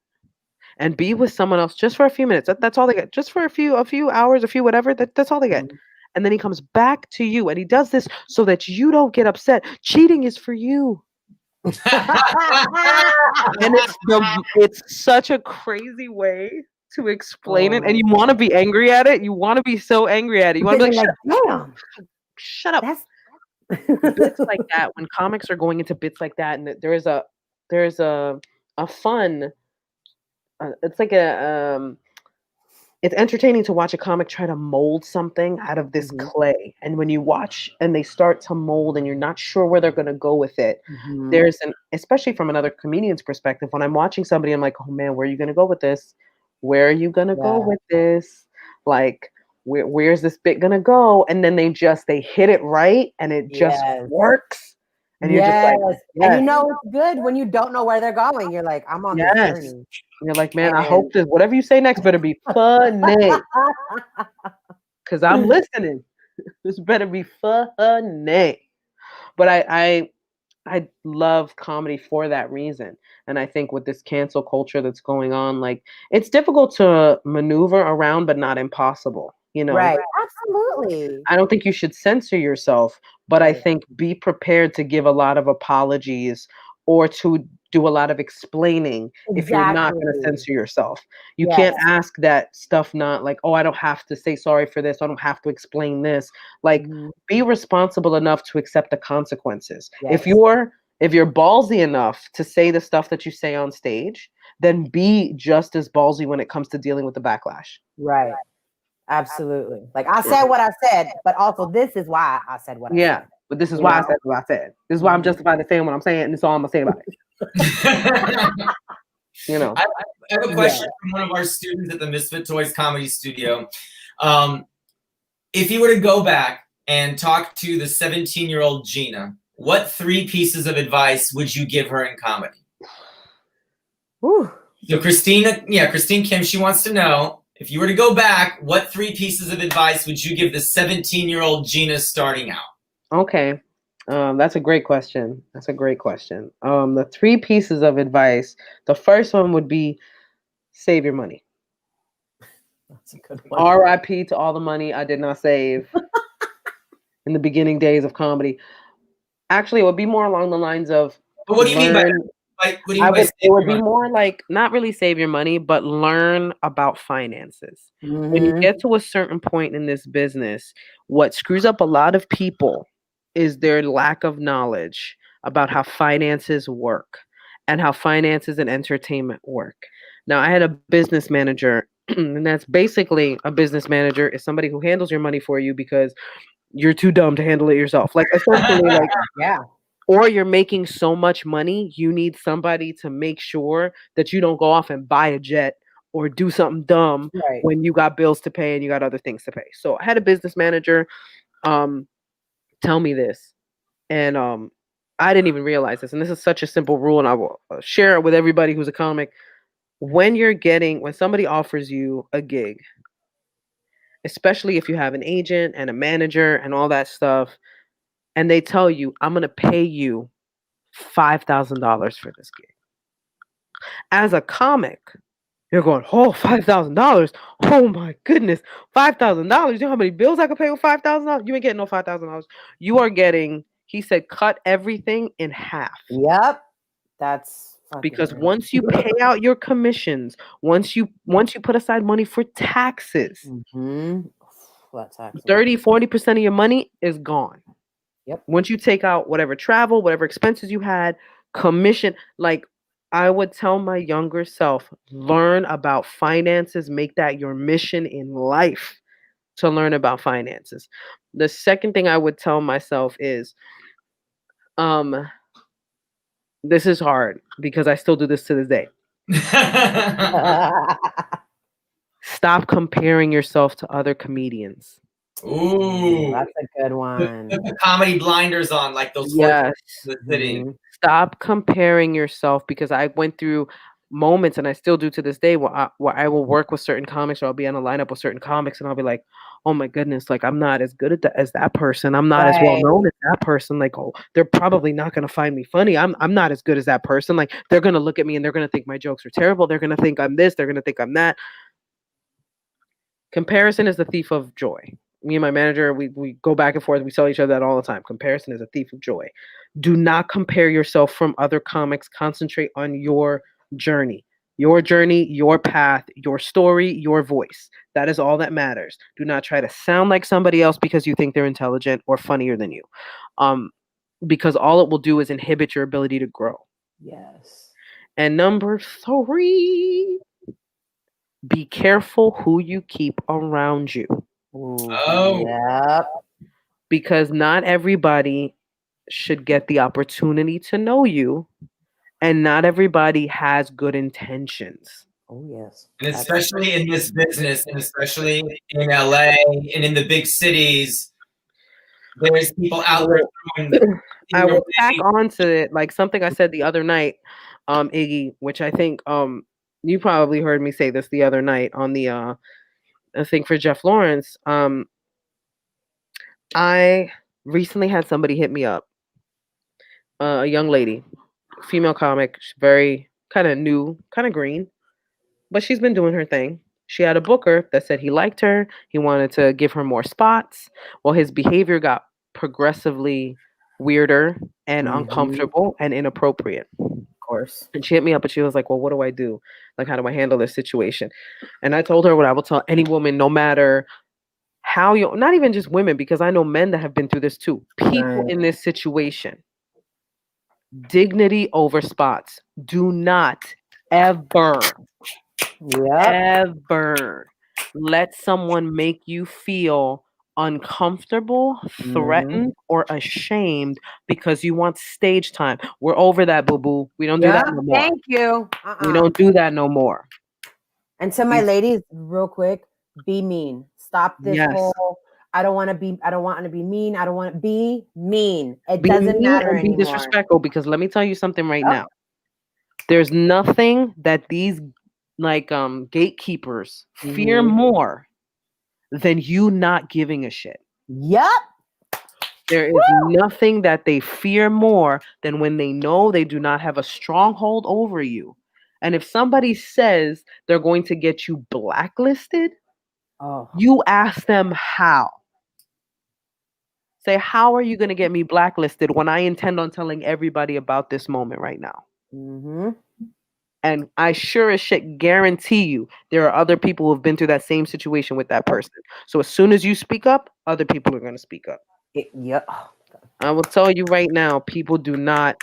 [SPEAKER 3] and be with someone else just for a few minutes. That's all they get. Just for a few hours, a few whatever. That's all they get. And then he comes back to you, and he does this so that you don't get upset. Cheating is for you. And it's such a crazy way to explain it. And you want to be angry at it. You want to be so angry at it. You want to be like,
[SPEAKER 2] damn,
[SPEAKER 3] shut up. Bits like that, when comics are going into bits like that, and there's a fun, it's like it's entertaining to watch a comic try to mold something out of this clay. And when you watch and they start to mold and you're not sure where they're going to go with it, there's especially from another comedian's perspective, when I'm watching somebody, I'm like, oh man, where are you going to go with this? Where are you going to go with this? Like, where's this bit going to go? And then they hit it right, and it just works. And you're just like,
[SPEAKER 2] and it's good when you don't know where they're going. You're like, I'm on this journey.
[SPEAKER 3] And you're like, man, I hope this, whatever you say next better be funny. Because I'm listening. This better be funny. But I love comedy for that reason. And I think with this cancel culture that's going on, like, it's difficult to maneuver around, but not impossible.
[SPEAKER 2] Right. Absolutely.
[SPEAKER 3] I don't think you should censor yourself, but I think be prepared to give a lot of apologies or to do a lot of explaining if you're not going to censor yourself. You can't ask that stuff, not like, oh, I don't have to say sorry for this. I don't have to explain this. Like, be responsible enough to accept the consequences. If you're ballsy enough to say the stuff that you say on stage, then be just as ballsy when it comes to dealing with the backlash.
[SPEAKER 2] Right. Absolutely. Like, I said what I said, but also this is why I said what I said.
[SPEAKER 3] But this is why I said what I said. This is why I'm justified in saying what I'm saying, and this is all I'm gonna say about it.
[SPEAKER 1] I have a question from one of our students at the Misfit Toys Comedy Studio. If you were to go back and talk to the 17-year-old Gina, what 3 pieces of advice would you give her in comedy? So Christine Kim, she wants to know, if you were to go back, what 3 pieces of advice would you give the 17-year-old Gina starting out?
[SPEAKER 3] Okay. That's a great question. The 3 pieces of advice. The first one would be save your money.
[SPEAKER 2] That's a good one.
[SPEAKER 3] R.I.P. to all the money I did not save in the beginning days of comedy. Actually, it would be more along the lines of.
[SPEAKER 1] But what do you mean by?
[SPEAKER 3] It would be more like, not really save your money, but learn about finances. When you get to a certain point in this business, what screws up a lot of people is their lack of knowledge about how finances work and how finances and entertainment work. Now, I had a business manager, and that's basically a business manager is somebody who handles your money for you because you're too dumb to handle it yourself. Like, essentially, like, or you're making so much money, you need somebody to make sure that you don't go off and buy a jet or do something dumb when you got bills to pay and you got other things to pay. So I had a business manager tell me this, and I didn't even realize this. And this is such a simple rule, and I will share it with everybody who's a comic. When somebody offers you a gig, especially if you have an agent and a manager and all that stuff, and they tell you, I'm going to pay you $5,000 for this gig. As a comic, you're going, oh, $5,000. Oh my goodness. $5,000. You know how many bills I could pay with $5,000? You ain't getting no $5,000. You are getting, he said, cut everything in half.
[SPEAKER 2] Yep. That's
[SPEAKER 3] because once you pay out your commissions, once you put aside money for taxes, 30-40% of your money is gone.
[SPEAKER 2] Yep.
[SPEAKER 3] Once you take out whatever travel, whatever expenses you had, commission, like, I would tell my younger self, learn about finances, make that your mission in life to learn about finances. The second thing I would tell myself is, this is hard because I still do this to this day. Stop comparing yourself to other comedians.
[SPEAKER 1] Ooh.
[SPEAKER 2] That's a good one.
[SPEAKER 1] Put the comedy blinders on, like those
[SPEAKER 3] Yes.
[SPEAKER 1] horses in the city.
[SPEAKER 2] Mhm.
[SPEAKER 3] Stop comparing yourself, because I went through moments, and I still do to this day, where I will work with certain comics, or I'll be on a lineup with certain comics, and I'll be like, oh my goodness, like I'm not as good as that person. I'm not as well
[SPEAKER 2] Right.
[SPEAKER 3] known as that person. Like, oh, they're probably not gonna find me funny. I'm not as good as that person. Like, they're gonna look at me and they're gonna think my jokes are terrible. They're gonna think I'm this. They're gonna think I'm that. Comparison is the thief of joy. Me and my manager, we go back and forth. We tell each other that all the time. Comparison is a thief of joy. Do not compare yourself from other comics. Concentrate on your journey, your path, your story, your voice. That is all that matters. Do not try to sound like somebody else because you think they're intelligent or funnier than you. Because all it will do is inhibit your ability to grow.
[SPEAKER 2] Yes.
[SPEAKER 3] And number 3, be careful who you keep around you.
[SPEAKER 2] Ooh,
[SPEAKER 1] Oh.
[SPEAKER 2] yep.
[SPEAKER 3] Because not everybody should get the opportunity to know you, and not everybody has good intentions.
[SPEAKER 2] Oh yes.
[SPEAKER 1] And especially in this business, and especially in LA and in the big cities, there's people out there throwing
[SPEAKER 3] I will tack on to it, like something I said the other night, Iggy, which I think you probably heard me say this the other night on the thing for Jeff Lawrence. I recently had somebody hit me up, a young lady, female comic, she's very kind of new, kind of green, but she's been doing her thing. She had a booker that said he liked her. He wanted to give her more spots. Well, his behavior got progressively weirder and uncomfortable and inappropriate.
[SPEAKER 2] Of course.
[SPEAKER 3] And she hit me up and she was like, well, what do I do? Like, how do I handle this situation? And I told her what I will tell any woman, no matter how you, not even just women, because I know men that have been through this too. People in this situation, dignity over spots. Do not ever ever let someone make you feel uncomfortable, threatened, or ashamed because you want stage time. We're over that, boo-boo. We don't do that no more.
[SPEAKER 2] Thank you.
[SPEAKER 3] We don't do that no more.
[SPEAKER 2] And so my ladies, real quick, be mean. Stop this whole I don't want to be mean. I don't want to be mean. It doesn't matter anymore.
[SPEAKER 3] Be disrespectful, because let me tell you something right now. There's nothing that these gatekeepers fear more than you not giving a shit.
[SPEAKER 2] Yep.
[SPEAKER 3] There is nothing that they fear more than when they know they do not have a stronghold over you. And if somebody says they're going to get you blacklisted, you ask them how. Say, how are you going to get me blacklisted when I intend on telling everybody about this moment right now? And I sure as shit guarantee you there are other people who have been through that same situation with that person. So as soon as you speak up, other people are going to speak up. I will tell you right now, people do not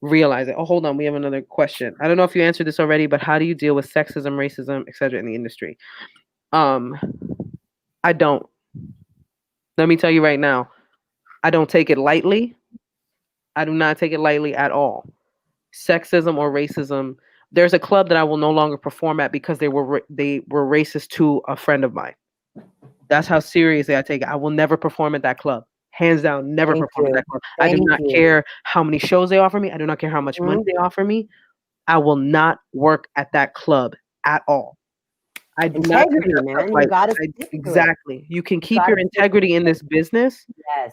[SPEAKER 3] realize it. Oh, hold on. We have another question. I don't know if you answered this already, but how do you deal with sexism, racism, etc. in the industry? I don't. Let me tell you right now, I don't take it lightly. I do not take it lightly at all. Sexism or racism. There's a club that I will no longer perform at because they were racist to a friend of mine. That's how seriously I take it. I will never perform at that club. Hands down, never perform at that club. I do not care how many shows they offer me. I do not care how much money they offer me. I will not work at that club at all. I do not
[SPEAKER 2] integrity, man. You gotta
[SPEAKER 3] exactly. You can keep your integrity in this business.
[SPEAKER 2] Yes.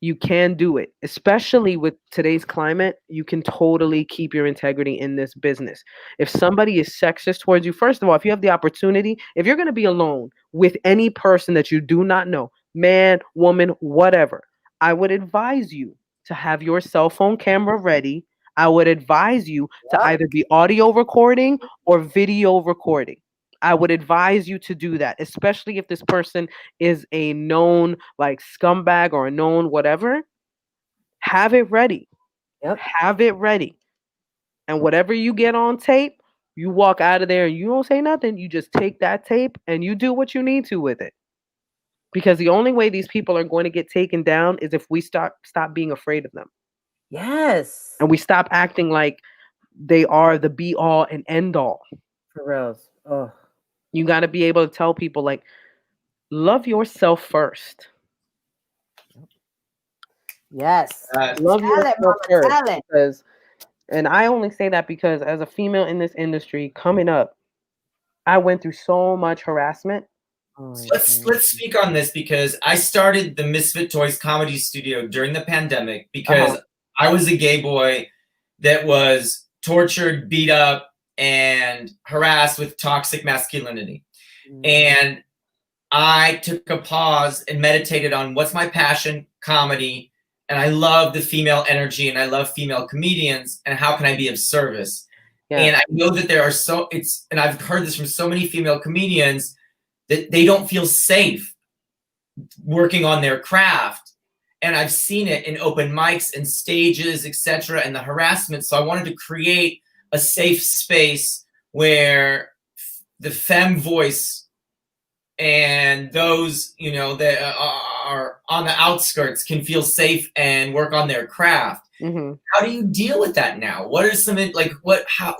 [SPEAKER 3] You can do it, especially with today's climate. You can totally keep your integrity in this business. If somebody is sexist towards you, first of all, if you have the opportunity, if you're going to be alone with any person that you do not know, man, woman, whatever, I would advise you to have your cell phone camera ready. I would advise you to either be audio recording or video recording. I would advise you to do that, especially if this person is a known like scumbag or a known whatever. Have it ready. Have it ready. And whatever you get on tape, you walk out of there and you don't say nothing. You just take that tape and you do what you need to with it. Because the only way these people are going to get taken down is if we stop being afraid of them.
[SPEAKER 2] Yes.
[SPEAKER 3] And we stop acting like they are the be all and end all.
[SPEAKER 2] For reals. Oh.
[SPEAKER 3] You got to be able to tell people, like, love yourself first.
[SPEAKER 2] Yes.
[SPEAKER 3] Love
[SPEAKER 2] Tell it,
[SPEAKER 3] yourself
[SPEAKER 2] mama,
[SPEAKER 3] first.
[SPEAKER 2] tell it.
[SPEAKER 3] Because, and I only say that because as a female in this industry coming up, I went through so much harassment.
[SPEAKER 1] Let's speak on this because I started the Misfit Toys Comedy Studio during the pandemic because I was a gay boy that was tortured, beat up, and harassed with toxic masculinity. And I took a pause and meditated on what's my passion, comedy, and I love the female energy and I love female comedians and how can I be of service?
[SPEAKER 3] Yeah.
[SPEAKER 1] And I know that there are and I've heard this from so many female comedians that they don't feel safe working on their craft. And I've seen it in open mics and stages, etc., and the harassment. So I wanted to create a safe space where the femme voice and those, you know, that are on the outskirts can feel safe and work on their craft.
[SPEAKER 3] Mm-hmm.
[SPEAKER 1] How do you deal with that now? What are some, like, how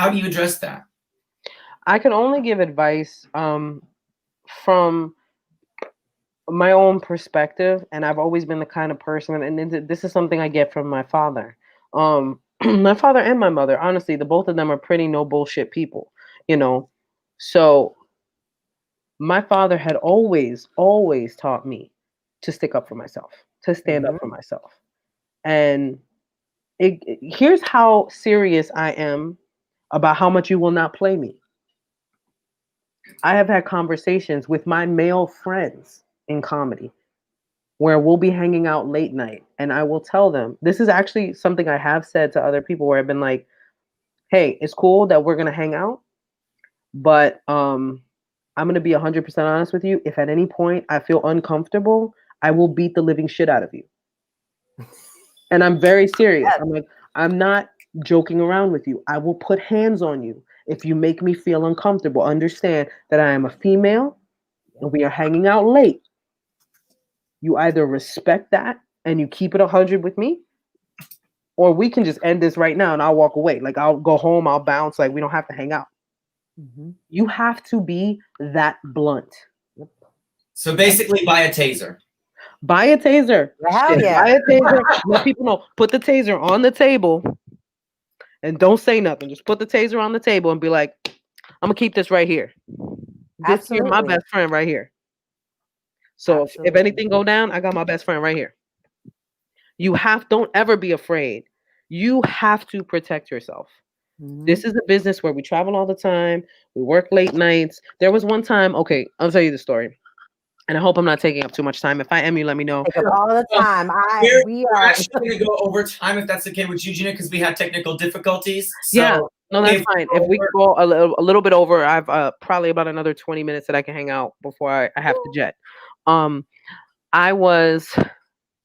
[SPEAKER 1] do you address that?
[SPEAKER 3] I can only give advice from my own perspective, and I've always been the kind of person, and this is something I get from my father. My father and my mother, honestly, the both of them are pretty no bullshit people, you know. So my father had always taught me to stick up for myself, to stand up for myself. And here's how serious I am about how much you will not play me. I have had conversations with my male friends in comedy where we'll be hanging out late night and I will tell them, this is actually something I have said to other people where I've been like, hey, it's cool that we're going to hang out, but I'm going to be 100% honest with you. If at any point I feel uncomfortable, I will beat the living shit out of you. And I'm very serious. I'm like, I'm not joking around with you. I will put hands on you if you make me feel uncomfortable. Understand that I am a female and we are hanging out late. You either respect that and you keep it 100 with me, or we can just end this right now and I'll walk away. Like, I'll go home, I'll bounce. Like, we don't have to hang out. You have to be that blunt.
[SPEAKER 1] So basically, buy a taser.
[SPEAKER 3] Buy a taser.
[SPEAKER 2] Hell yeah.
[SPEAKER 3] Buy a taser. Let people know. Put the taser on the table and don't say nothing. Just put the taser on the table and be like, I'm going to keep this right here. This here, my best friend right here. So if anything go down, I got my best friend right here. Don't ever be afraid. You have to protect yourself. This is a business where we travel all the time. We work late nights. There was one time, okay, I'll tell you the story. And I hope I'm not taking up too much time. If I am, you let me know.
[SPEAKER 2] Take up all the time.
[SPEAKER 1] We're actually going to go over time if that's okay with you, Gina, because we had technical diffiences. So
[SPEAKER 3] yeah, no, that's fine. If we go a little bit over, I've probably about another 20 minutes that I can hang out before I have to jet.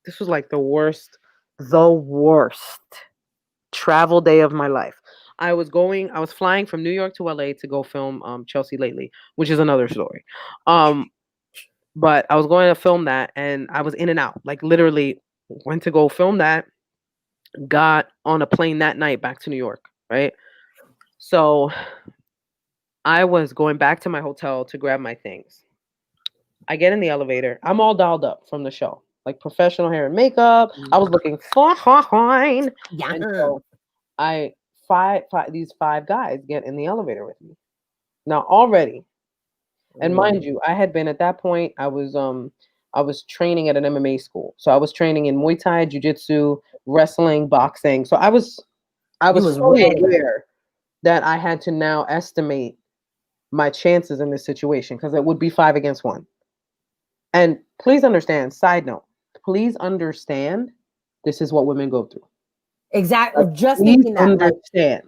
[SPEAKER 3] This was like the worst travel day of my life. I was flying from New York to LA to go film Chelsea Lately, which is another story. But I was going to film that and I was in and out, like literally went to go film that, got on a plane that night back to New York, right? So I was going back to my hotel to grab my things. I get in the elevator. I'm all dolled up from the show, like professional hair and makeup. I was looking fine. Yeah. And so these five guys get in the elevator with me. Now already, and mind you, I had been at that point, I was training at an MMA school. So I was training in Muay Thai, Jiu-Jitsu, wrestling, boxing. So I was fully aware that I had to now estimate my chances in this situation because it would be 5 against 1. And please understand, side note, please understand this is what women go through.
[SPEAKER 2] Exactly. Just
[SPEAKER 3] please thinking that. Understand.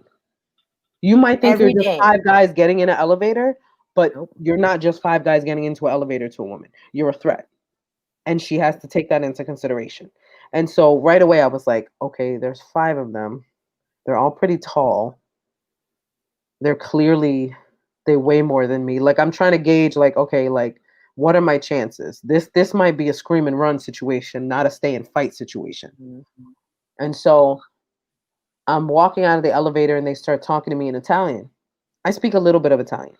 [SPEAKER 3] You might think you're just 5 guys getting in an elevator, but you're not just 5 guys getting into an elevator to a woman. You're a threat. And she has to take that into consideration. And so right away I was like, okay, there's 5 of them. They're all pretty tall. They weigh more than me. Like, I'm trying to gauge, like, okay, like, what are my chances? This might be a scream and run situation, not a stay and fight situation. And so I'm walking out of the elevator and they start talking to me in Italian. I speak a little bit of Italian.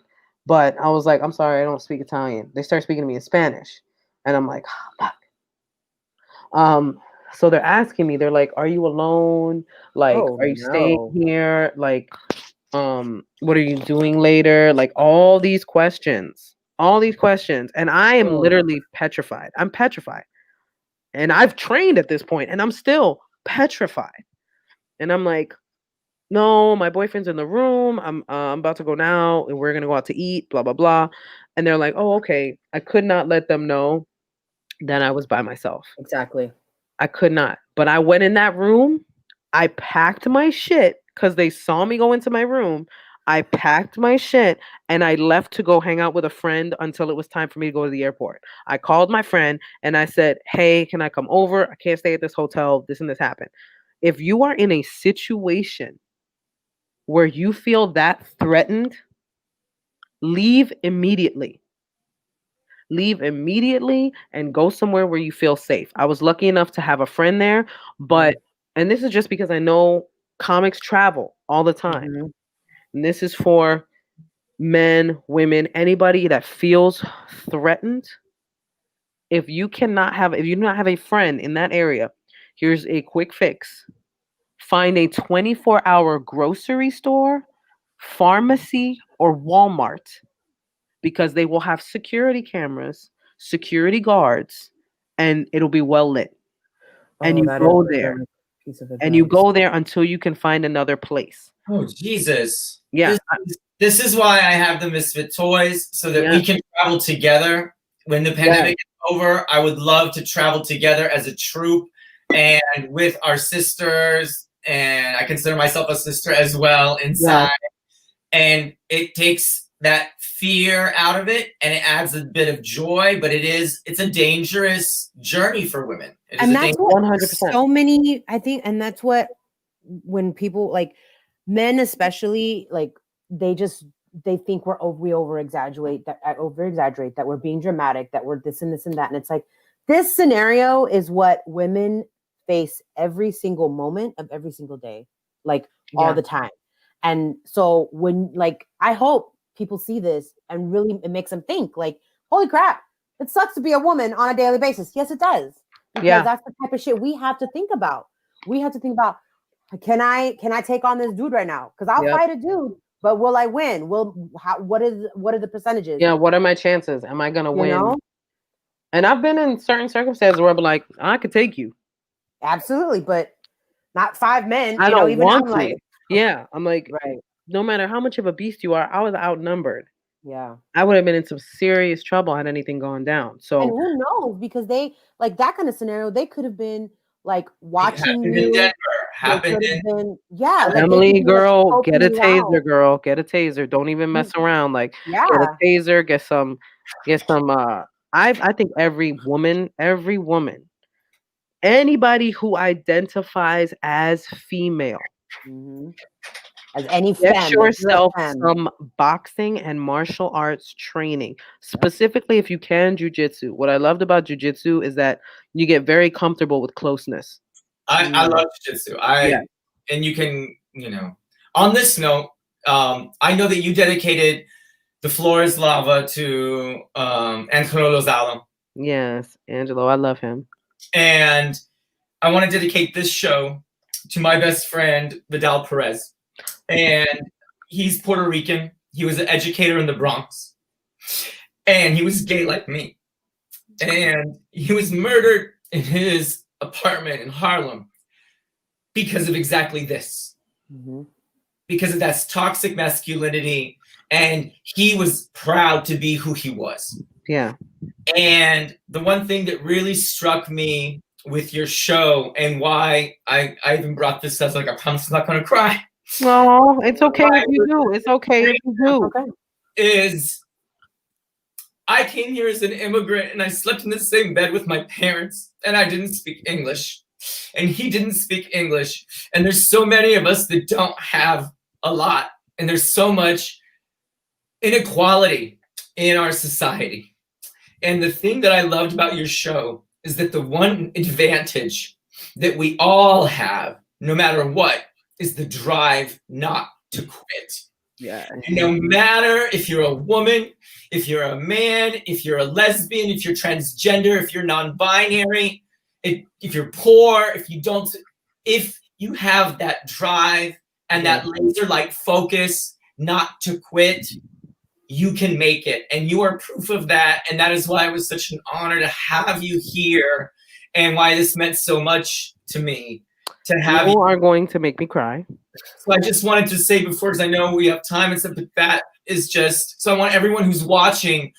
[SPEAKER 3] But I was like, I'm sorry, I don't speak Italian. They start speaking to me in Spanish. And I'm like, oh, fuck. So they're asking me, they're like, are you alone? Like,
[SPEAKER 2] Oh,
[SPEAKER 3] are you staying
[SPEAKER 2] no.
[SPEAKER 3] here? Like, what are you doing later? Like all these questions. And I am
[SPEAKER 2] Oh.
[SPEAKER 3] literally petrified. I'm petrified. And I've trained at this point and I'm still petrified. And I'm like, no, my boyfriend's in the room. I'm about to go now and we're going to go out to eat, blah, blah, blah. And they're like, oh, okay. I could not let them know that I was by myself.
[SPEAKER 2] Exactly.
[SPEAKER 3] I could not. But I went in that room. I packed my shit because they saw me go into my room. I packed my shit and I left to go hang out with a friend until it was time for me to go to the airport. I called my friend and I said, hey, can I come over? I can't stay at this hotel. This and this happened. If you are in a situation where you feel that threatened, leave immediately. Leave immediately and go somewhere where you feel safe. I was lucky enough to have a friend there, but, and this is just because I know comics travel all the time.
[SPEAKER 2] Mm-hmm.
[SPEAKER 3] And this is for men, women, anybody that feels threatened. If you do not have a friend in that area, here's a quick fix. Find a 24-hour grocery store, pharmacy, or Walmart, because they will have security cameras, security guards, and it'll be well lit. And you go there. And you go there until you can find another place.
[SPEAKER 1] Oh, Jesus.
[SPEAKER 3] Yeah.
[SPEAKER 1] This is why I have the Misfit toys, so that we can travel together. When the pandemic is over, I would love to travel together as a troop and with our sisters. And I consider myself a sister as well inside. Yeah. And it takes that fear out of it and it adds a bit of joy, but it's a dangerous journey for women.
[SPEAKER 2] And that's what 100%. So many, I think, and that's what, when people, like men especially, like they think we over exaggerate that we're being dramatic, that we're this and this and that. And it's like, this scenario is what women face every single moment of every single day, like all the time. And so when, like, I hope people see this and really it makes them think, like, holy crap, it sucks to be a woman on a daily basis. Yes, it does. Because that's the type of shit we have to think about. We have to think about, can I take on this dude right now? Because I'll fight a dude, but will I win? What are the percentages?
[SPEAKER 3] Yeah, what are my chances? Am I gonna win? Know? And I've been in certain circumstances where I'm like, I could take you.
[SPEAKER 2] Absolutely, but not 5 men.
[SPEAKER 3] I don't want to. Like, yeah, I'm like, no matter how much of a beast you are, I was outnumbered.
[SPEAKER 2] Yeah,
[SPEAKER 3] I would have been in some serious trouble had anything gone down. So,
[SPEAKER 2] and who knows? Because they, like, that kind of scenario, they could have been like watching you.
[SPEAKER 1] In Denver. Happened in
[SPEAKER 2] like
[SPEAKER 3] Emily, girl, get a taser, girl. Get a taser. Don't even mess around. Like, get a taser. Get some. I think every woman, anybody who identifies as female.
[SPEAKER 2] Mm-hmm. As any
[SPEAKER 3] get yourself some boxing and martial arts training, specifically if you can jujitsu. What I loved about jujitsu is that you get very comfortable with closeness.
[SPEAKER 1] I love jujitsu. And you can, on this note, I know that you dedicated The Floor is Lava to Angelo Lozano.
[SPEAKER 3] Yes, Angelo, I love him.
[SPEAKER 1] And I want to dedicate this show to my best friend, Vidal Perez. And he's Puerto Rican. He was an educator in the Bronx. And he was gay like me. And he was murdered in his apartment in Harlem because of exactly this.
[SPEAKER 2] Mm-hmm.
[SPEAKER 1] Because of that toxic masculinity. And he was proud to be who he was.
[SPEAKER 3] Yeah. And
[SPEAKER 1] the one thing that really struck me with your show and why I even brought this up, like, I promise I'm not going to cry.
[SPEAKER 3] No, it's okay if you do. It's okay if you do.
[SPEAKER 2] Okay.
[SPEAKER 1] Is I came here as an immigrant and I slept in the same bed with my parents and I didn't speak English and he didn't speak English. And there's so many of us that don't have a lot. And there's so much inequality in our society. And the thing that I loved about your show is that the one advantage that we all have, no matter what, is the drive not to quit.
[SPEAKER 3] Yeah.
[SPEAKER 1] And no matter if you're a woman, if you're a man, if you're a lesbian, if you're transgender, if you're non-binary, if you're poor, if you have that drive and that laser-like focus not to quit, you can make it. And you are proof of that. And that is why it was such an honor to have you here and why this meant so much to me to have
[SPEAKER 3] you. Are going to make me cry.
[SPEAKER 1] So I just wanted to say before, because I know we have time and stuff, but that is just, so I want everyone who's watching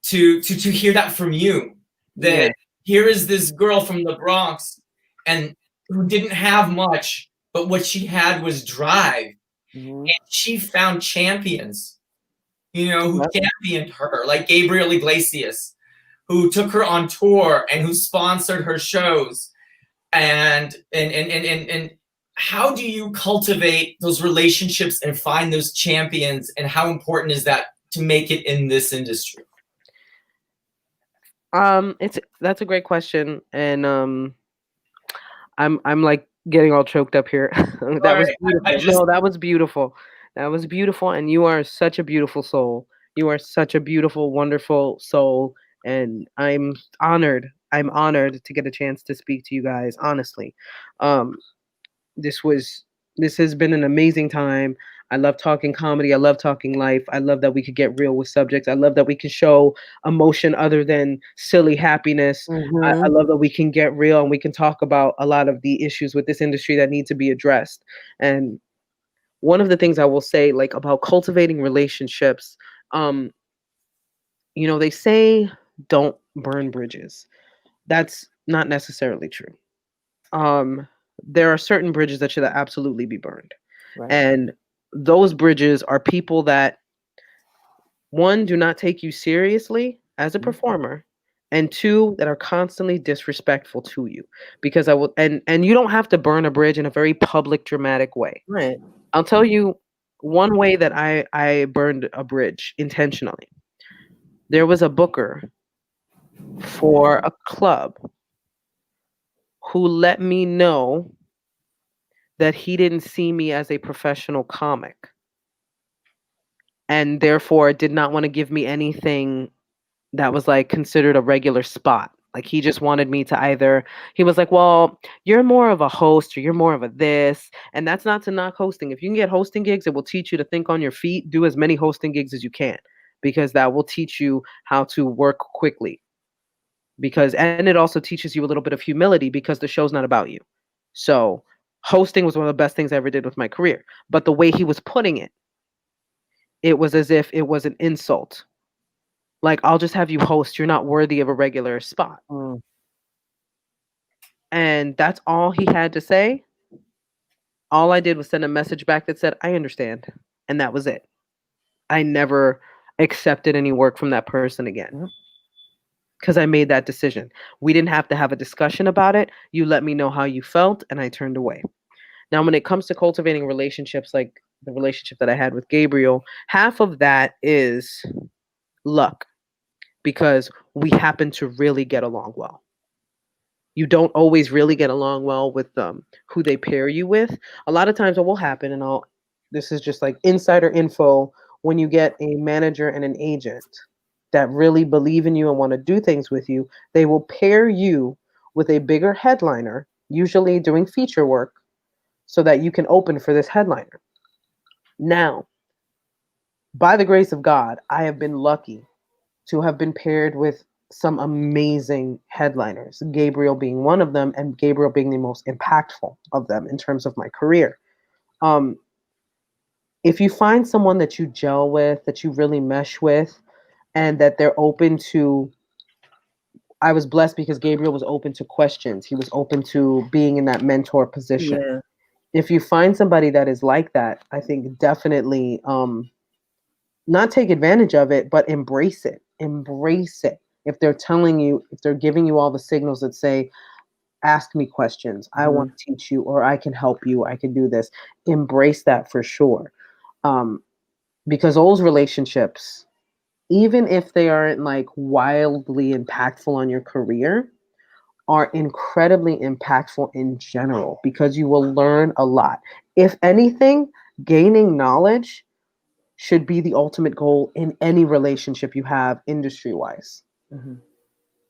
[SPEAKER 1] to hear that from you, that here is this girl from the Bronx and who didn't have much, but what she had was drive. And she found champions, who championed her, like Gabriel Iglesias, who took her on tour and who sponsored her shows. And how do you cultivate those relationships and find those champions, and how important is that to make it in this industry?
[SPEAKER 3] That's a great question, and I'm like getting all choked up here. That was beautiful. That was beautiful. That was beautiful, and you are such a beautiful soul. You are such a beautiful, wonderful soul, and I'm honored. I'm honored to get a chance to speak to you guys. Honestly, this has been an amazing time. I love talking comedy. I love talking life. I love that we could get real with subjects. I love that we can show emotion other than silly happiness. I love that we can get real and we can talk about a lot of the issues with this industry that need to be addressed. And one of the things I will say, like, about cultivating relationships, they say don't burn bridges. That's not necessarily true. There are certain bridges that should absolutely be burned. Right. And those bridges are people that, one, do not take you seriously as a performer, and two, that are constantly disrespectful to you. Because and you don't have to burn a bridge in a very public, dramatic way.
[SPEAKER 2] Right.
[SPEAKER 3] I'll tell you one way that I burned a bridge intentionally. There was a booker for a club who let me know that he didn't see me as a professional comic, and therefore did not want to give me anything that was like considered a regular spot. Like, he just wanted me to he was like, well, you're more of a host, or you're more of a this. And that's not to knock hosting. If you can get hosting gigs, it will teach you to think on your feet. Do as many hosting gigs as you can, because that will teach you how to work quickly. And it also teaches you a little bit of humility, because the show's not about you. So hosting was one of the best things I ever did with my career. But the way he was putting it, it was as if it was an insult. Like, I'll just have you host. You're not worthy of a regular spot. And that's all he had to say. All I did was send a message back that said, I understand. And that was it. I never accepted any work from that person again, because I made that decision. We didn't have to have a discussion about it. You let me know how you felt, and I turned away. Now, when it comes to cultivating relationships, like the relationship that I had with Gabriel, half of that is luck, because we happen to really get along well. You don't always really get along well with who they pair you with. A lot of times what will happen, and this is just like insider info, when you get a manager and an agent that really believe in you and want to do things with you, they will pair you with a bigger headliner, usually doing feature work, so that you can open for this headliner. Now, by the grace of God, I have been lucky to have been paired with some amazing headliners, Gabriel being one of them, and Gabriel being the most impactful of them in terms of my career. If you find someone that you gel with, that you really mesh with, and that they're open to, I was blessed because Gabriel was open to questions. He was open to being in that mentor position. Yeah. If you find somebody that is like that, I think definitely not take advantage of it, but embrace it. Embrace it. If they're telling you, if they're giving you all the signals that say, ask me questions, I want to teach you, or I can help you, I can do this, embrace that for sure. Because those relationships, even if they aren't like wildly impactful on your career, are incredibly impactful in general, because you will learn a lot. If anything, gaining knowledge should be the ultimate goal in any relationship you have industry-wise.
[SPEAKER 2] Mhm.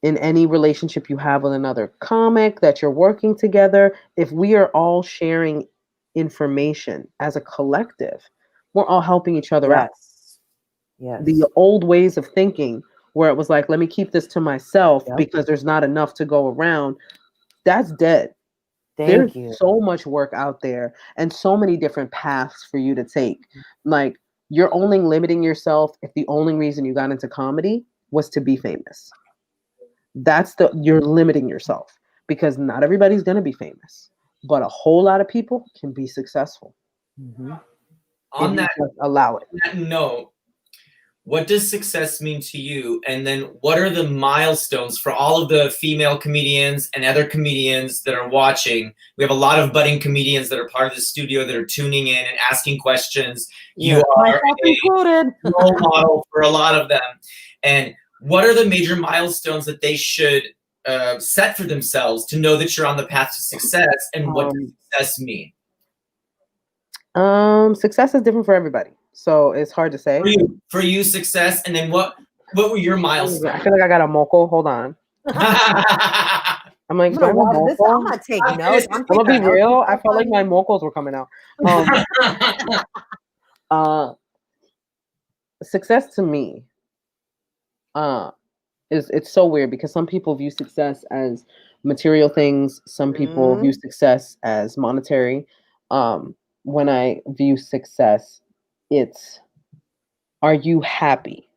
[SPEAKER 3] In any relationship you have with another comic that you're working together, if we are all sharing information as a collective, we're all helping each other out.
[SPEAKER 2] Yes.
[SPEAKER 3] The old ways of thinking where it was like, let me keep this to myself
[SPEAKER 2] Yep.
[SPEAKER 3] because there's not enough to go around, that's dead.
[SPEAKER 2] Thank
[SPEAKER 3] There's
[SPEAKER 2] you.
[SPEAKER 3] so much work out there and so many different paths for you to take. Like, you're only limiting yourself if the only reason you got into comedy was to be famous. You're limiting yourself because not everybody's going to be famous, but a whole lot of people can be successful.
[SPEAKER 2] Mhm.
[SPEAKER 1] On
[SPEAKER 3] if
[SPEAKER 1] that,
[SPEAKER 3] you just allow it.
[SPEAKER 1] that note, what does success mean to you? And then what are the milestones for all of the female comedians and other comedians that are watching? We have a lot of budding comedians that are part of the studio that are tuning in and asking questions. You
[SPEAKER 2] Yeah,
[SPEAKER 1] are
[SPEAKER 2] myself included.
[SPEAKER 1] role model for a lot of them. And what are the major milestones that they should set for themselves to know that you're on the path to success? And what does success mean?
[SPEAKER 3] Success is different for everybody, so it's hard to say.
[SPEAKER 1] For you, success, and then what were your milestones?
[SPEAKER 3] I feel like I got a moco. Hold on. I'm like, do I have a
[SPEAKER 2] I'm
[SPEAKER 3] moco?
[SPEAKER 2] gonna take notes.
[SPEAKER 3] I'm gonna be real. I felt like my mocos were coming out. Success to me, it's so weird because some people view success as material things. Some people view success as monetary. When I view success, it's, are you happy?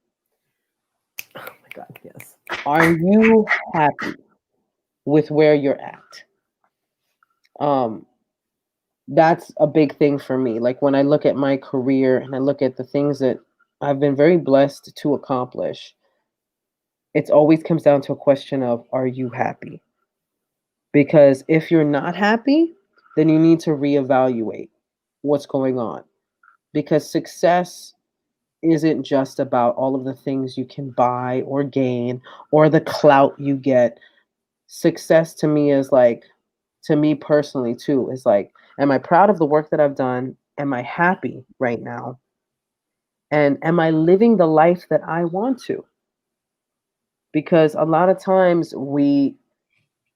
[SPEAKER 2] Oh my God, yes.
[SPEAKER 3] Are you happy with where you're at? That's a big thing for me. Like when I look at my career and I look at the things that I've been very blessed to accomplish, it always comes down to a question of, are you happy? Because if you're not happy, then you need to reevaluate what's going on. Because success isn't just about all of the things you can buy or gain or the clout you get. Success to me is like, to me personally too, is like, am I proud of the work that I've done? Am I happy right now? And am I living the life that I want to? Because a lot of times we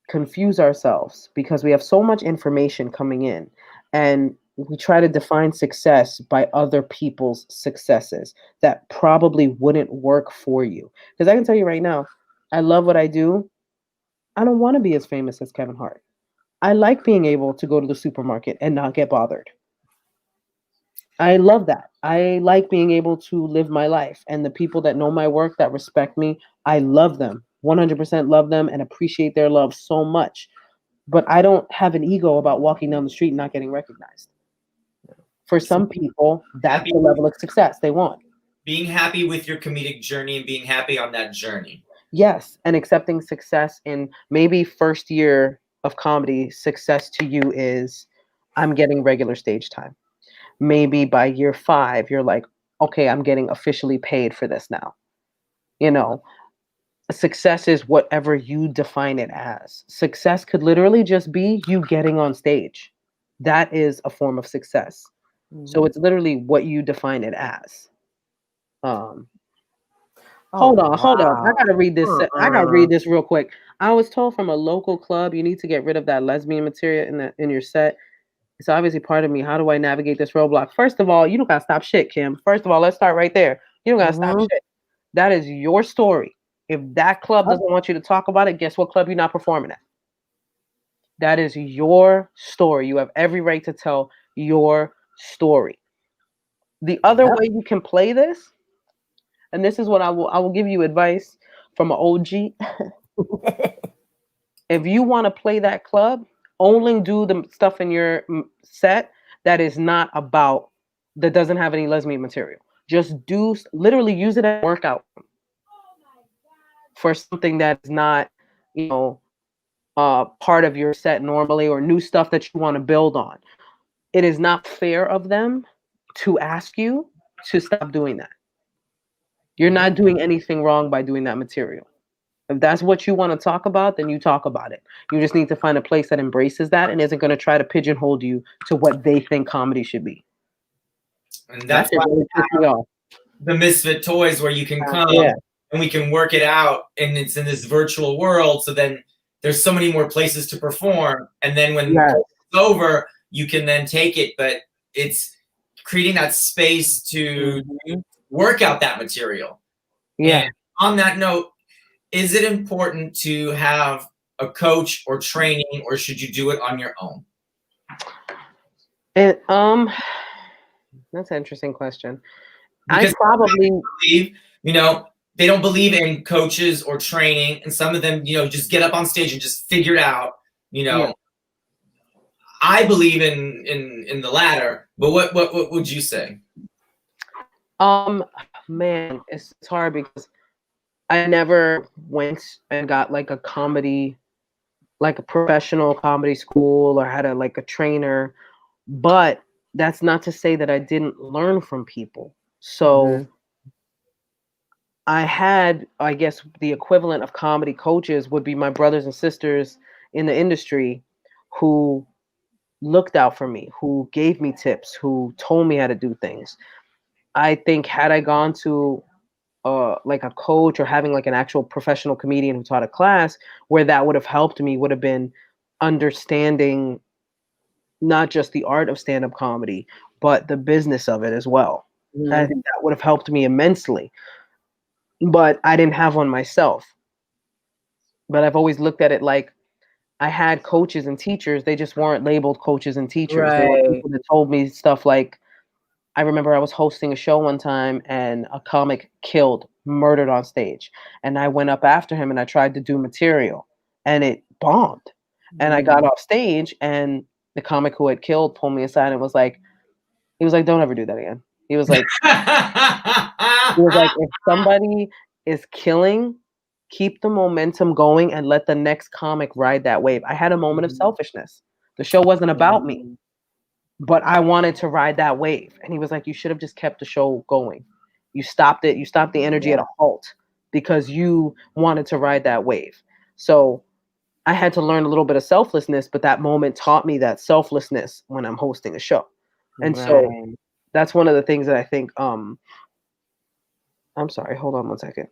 [SPEAKER 3] confuse ourselves because we have so much information coming in and we try to define success by other people's successes that probably wouldn't work for you. Because I can tell you right now, I love what I do. I don't want to be as famous as Kevin Hart. I like being able to go to the supermarket and not get bothered. I love that. I like being able to live my life. And the people that know my work, that respect me, I love them. 100% love them and appreciate their love so much. But I don't have an ego about walking down the street and not getting recognized. For some people, that's the level of success they want.
[SPEAKER 1] Being happy with your comedic journey and being happy on that journey.
[SPEAKER 3] Yes, and accepting success in maybe first year of comedy, success to you is, I'm getting regular stage time. Maybe by year 5, you're like, okay, I'm getting officially paid for this now. You know, success is whatever you define it as. Success could literally just be you getting on stage. That is a form of success. So it's literally what you define it as. Hold on. I gotta read this. I gotta read this real quick. I was told from a local club, you need to get rid of that lesbian material in your set. It's obviously part of me. How do I navigate this roadblock? First of all, you don't gotta stop shit, Kim. First of all, let's start right there. You don't gotta stop shit. That is your story. If that club doesn't want you to talk about it, guess what club you're not performing at? That is your story. You have every right to tell your story. The other way you can play this, and this is what I will give you advice from an OG. If you want to play that club, only do the stuff in your set that is not about, that doesn't have any lesbian material. Just literally use it as a workout for something that's not, part of your set normally, or new stuff that you want to build on. It is not fair of them to ask you to stop doing that. You're not doing anything wrong by doing that material. If that's what you want to talk about, then you talk about it. You just need to find a place that embraces that and isn't going to try to pigeonhole you to what they think comedy should be.
[SPEAKER 1] And that's why
[SPEAKER 3] really pissed me off.
[SPEAKER 1] the Misfit toys where you can come and we can work it out, and it's in this virtual world. So then there's so many more places to perform. And then when it's over, you can then take it. But it's creating that space to work out that material.
[SPEAKER 3] Yeah.
[SPEAKER 1] And on that note, is it important to have a coach or training, or should you do it on your own?
[SPEAKER 3] That's an interesting question.
[SPEAKER 1] Because
[SPEAKER 3] I probably
[SPEAKER 1] believe, you know, they don't believe in coaches or training, and some of them, you know, just get up on stage and just figure it out. You know,
[SPEAKER 3] Yeah.
[SPEAKER 1] I believe in the latter. But what would you say?
[SPEAKER 3] Man, it's hard because I never went and got like a comedy, like a professional comedy school, or had a trainer. But that's not to say that I didn't learn from people. So I had, I guess, the equivalent of comedy coaches would be my brothers and sisters in the industry who looked out for me, who gave me tips, who told me how to do things. I think had I gone to like a coach or having like an actual professional comedian who taught a class, where that would have helped me would have been understanding not just the art of stand-up comedy, but the business of it as well. I think that would have helped me immensely. But I didn't have one myself. But I've always looked at it like I had coaches and teachers. They just weren't labeled coaches and teachers. They were people that told me stuff like, I remember I was hosting a show one time and a comic murdered on stage. And I went up after him and I tried to do material and it bombed. And I got off stage and the comic who had killed pulled me aside and was like, don't ever do that again. He was like, if somebody is killing, keep the momentum going and let the next comic ride that wave. I had a moment of selfishness. The show wasn't about me, but I wanted to ride that wave. And he was like, you should have just kept the show going. You stopped it. You stopped the energy at a halt because you wanted to ride that wave. So I had to learn a little bit of selflessness, but that moment taught me that selflessness when I'm hosting a show. And so that's one of the things that I think, I'm sorry, hold on one second.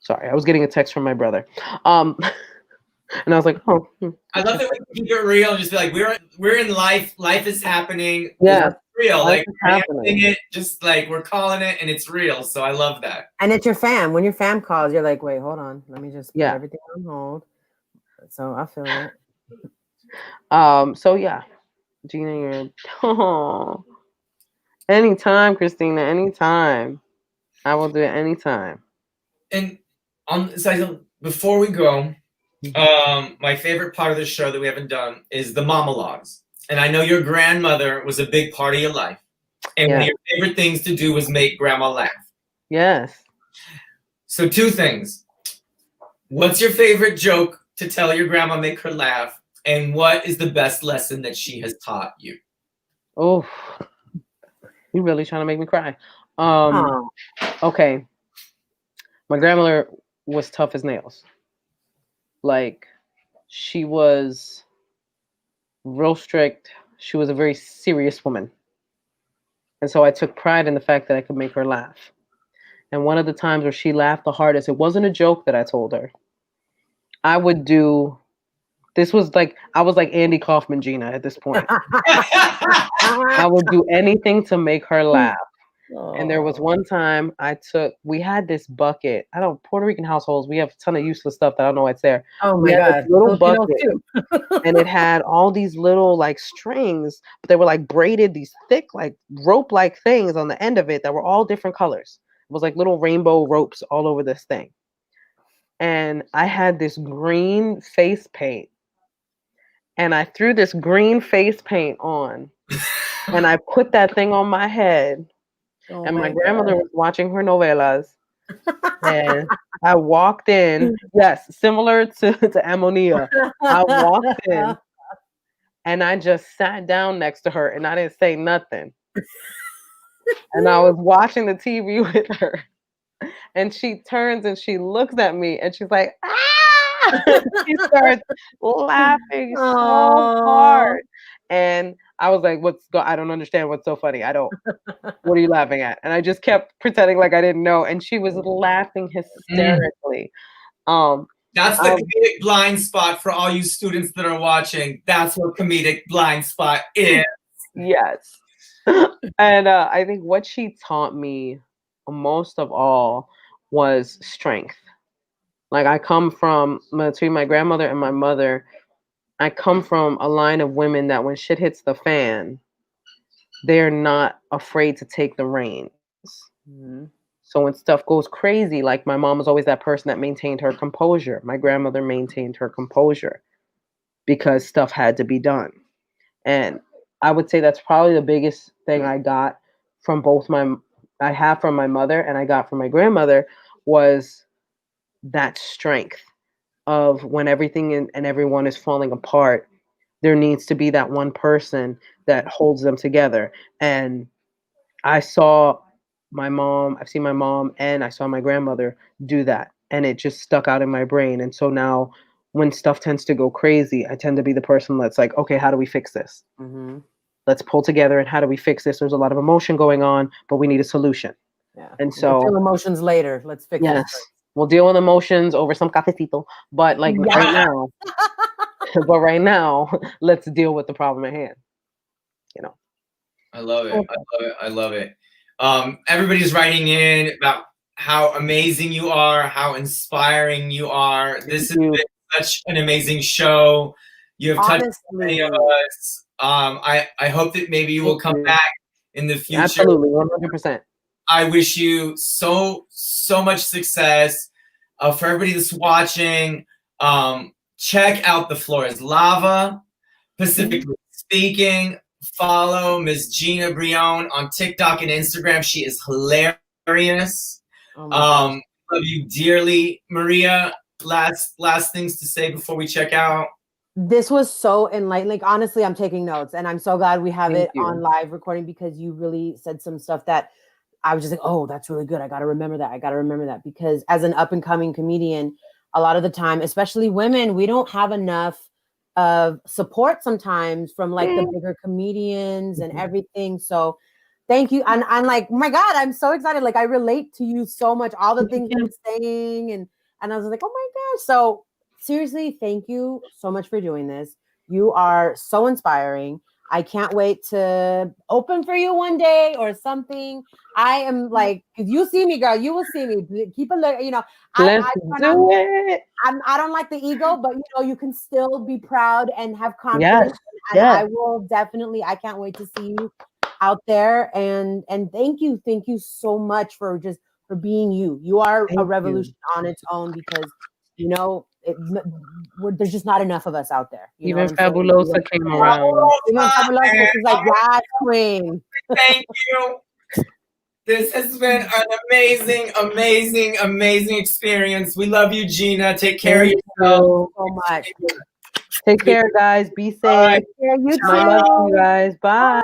[SPEAKER 3] Sorry, I was getting a text from my brother. And I was like, oh.
[SPEAKER 1] I love that we keep it real and just be like, we're in life. Life is happening.
[SPEAKER 3] Yeah.
[SPEAKER 1] It's real.
[SPEAKER 3] Life
[SPEAKER 1] Like
[SPEAKER 3] is
[SPEAKER 1] we're
[SPEAKER 3] happening.
[SPEAKER 1] it, just like we're calling it and it's real. So I love that.
[SPEAKER 2] And it's your fam. When your fam calls, you're like, wait, hold on. Let me just put everything on hold. So I feel it.
[SPEAKER 3] So yeah. Gina, you're anytime, Christina, anytime. I will do it anytime.
[SPEAKER 1] And so before we go, my favorite part of the show that we haven't done is the monologues. And I know your grandmother was a big part of your life. And one of your favorite things to do was make grandma laugh.
[SPEAKER 3] Yes.
[SPEAKER 1] So 2 things. What's your favorite joke to tell your grandma, make her laugh? And what is the best lesson that she has taught you?
[SPEAKER 3] Oh, you're really trying to make me cry. Okay. My grandmother was tough as nails. Like, she was real strict. She was a very serious woman. And so I took pride in the fact that I could make her laugh. And one of the times where she laughed the hardest, it wasn't a joke that I told her. I would do, this was like, I was like Andy Kaufman Gina at this point. I would do anything to make her laugh. And there was one time we had this bucket. Puerto Rican households, we have a ton of useless stuff that I don't know what's there.
[SPEAKER 2] Oh my God.
[SPEAKER 3] Little bucket. And it had all these little like strings, but they were like braided, these thick, like rope-like things on the end of it that were all different colors. It was like little rainbow ropes all over this thing. And I had this green face paint. And I threw this green face paint on. And I put that thing on my head. And my grandmother was watching her novelas. And I walked in. Yes, similar to Amonia. I walked in and I just sat down next to her and I didn't say nothing. And I was watching the TV with her. And she turns and she looks at me and she's like, ah! She starts laughing so hard. And I was like, I don't understand what's so funny. What are you laughing at? And I just kept pretending like I didn't know. And she was laughing hysterically.
[SPEAKER 1] That's the comedic blind spot for all you students that are watching. That's what comedic blind spot is.
[SPEAKER 3] Yes. And I think what she taught me most of all was strength. Like I come from, between my grandmother and my mother, I come from a line of women that when shit hits the fan, they're not afraid to take the reins. Mm-hmm. So when stuff goes crazy, like my mom was always that person that maintained her composure. My grandmother maintained her composure because stuff had to be done. And I would say that's probably the biggest thing I got from I have from my mother and I got from my grandmother was that strength of when everything and everyone is falling apart, there needs to be that one person that holds them together. And I've seen my mom and I saw my grandmother do that. And it just stuck out in my brain. And so now when stuff tends to go crazy, I tend to be the person that's like, okay, how do we fix this? Mm-hmm. Let's pull together and how do we fix this? There's a lot of emotion going on, but we need a solution.
[SPEAKER 2] Yeah.
[SPEAKER 3] And so
[SPEAKER 2] we'll feel emotions later. Let's fix it.
[SPEAKER 3] Yes. We'll deal with emotions over some cafecito. But like right now, let's deal with the problem at hand.
[SPEAKER 1] I love it. I love it. Everybody's writing in about how amazing you are, how inspiring you are. This has been such an amazing show. You have touched many of us. I hope that maybe you will come back in the future.
[SPEAKER 3] Absolutely, 100%.
[SPEAKER 1] I wish you so much success. For everybody that's watching, check out The Floor is Lava, Pacifically Speaking. Follow Miss Gina Brillon on TikTok and Instagram. She is hilarious. Love you dearly, Maria. Last things to say before we check out.
[SPEAKER 2] This was so enlightening. Like honestly, I'm taking notes, and I'm so glad we have it on live recording because you really said some stuff that I was just like, oh, that's really good. I got to remember that because as an up and coming comedian, a lot of the time, especially women, we don't have enough of support sometimes from like the bigger comedians and everything. So thank you. And I'm like, oh my God, I'm so excited. Like I relate to you so much, all the things you're saying. And I was like, oh my gosh. So seriously, thank you so much for doing this. You are so inspiring. I can't wait to open for you one day or something. I am like, if you see me, girl, you will see me. Keep a look,
[SPEAKER 3] Let's do it.
[SPEAKER 2] I don't like the ego, but you can still be proud and have confidence.
[SPEAKER 3] Yes.
[SPEAKER 2] And I will definitely, I can't wait to see you out there. And thank you so much for being you. You are a revolution on its own because there's just not enough of us out there.
[SPEAKER 3] Even Fabulosa came around.
[SPEAKER 2] Even Fabulosa is like, yes, queen.
[SPEAKER 1] Thank you. This has been an amazing experience. We love you, Gina. Take care of yourself.
[SPEAKER 2] So much.
[SPEAKER 3] Take care, guys. Be safe.
[SPEAKER 2] You too.
[SPEAKER 3] I love you guys. Bye.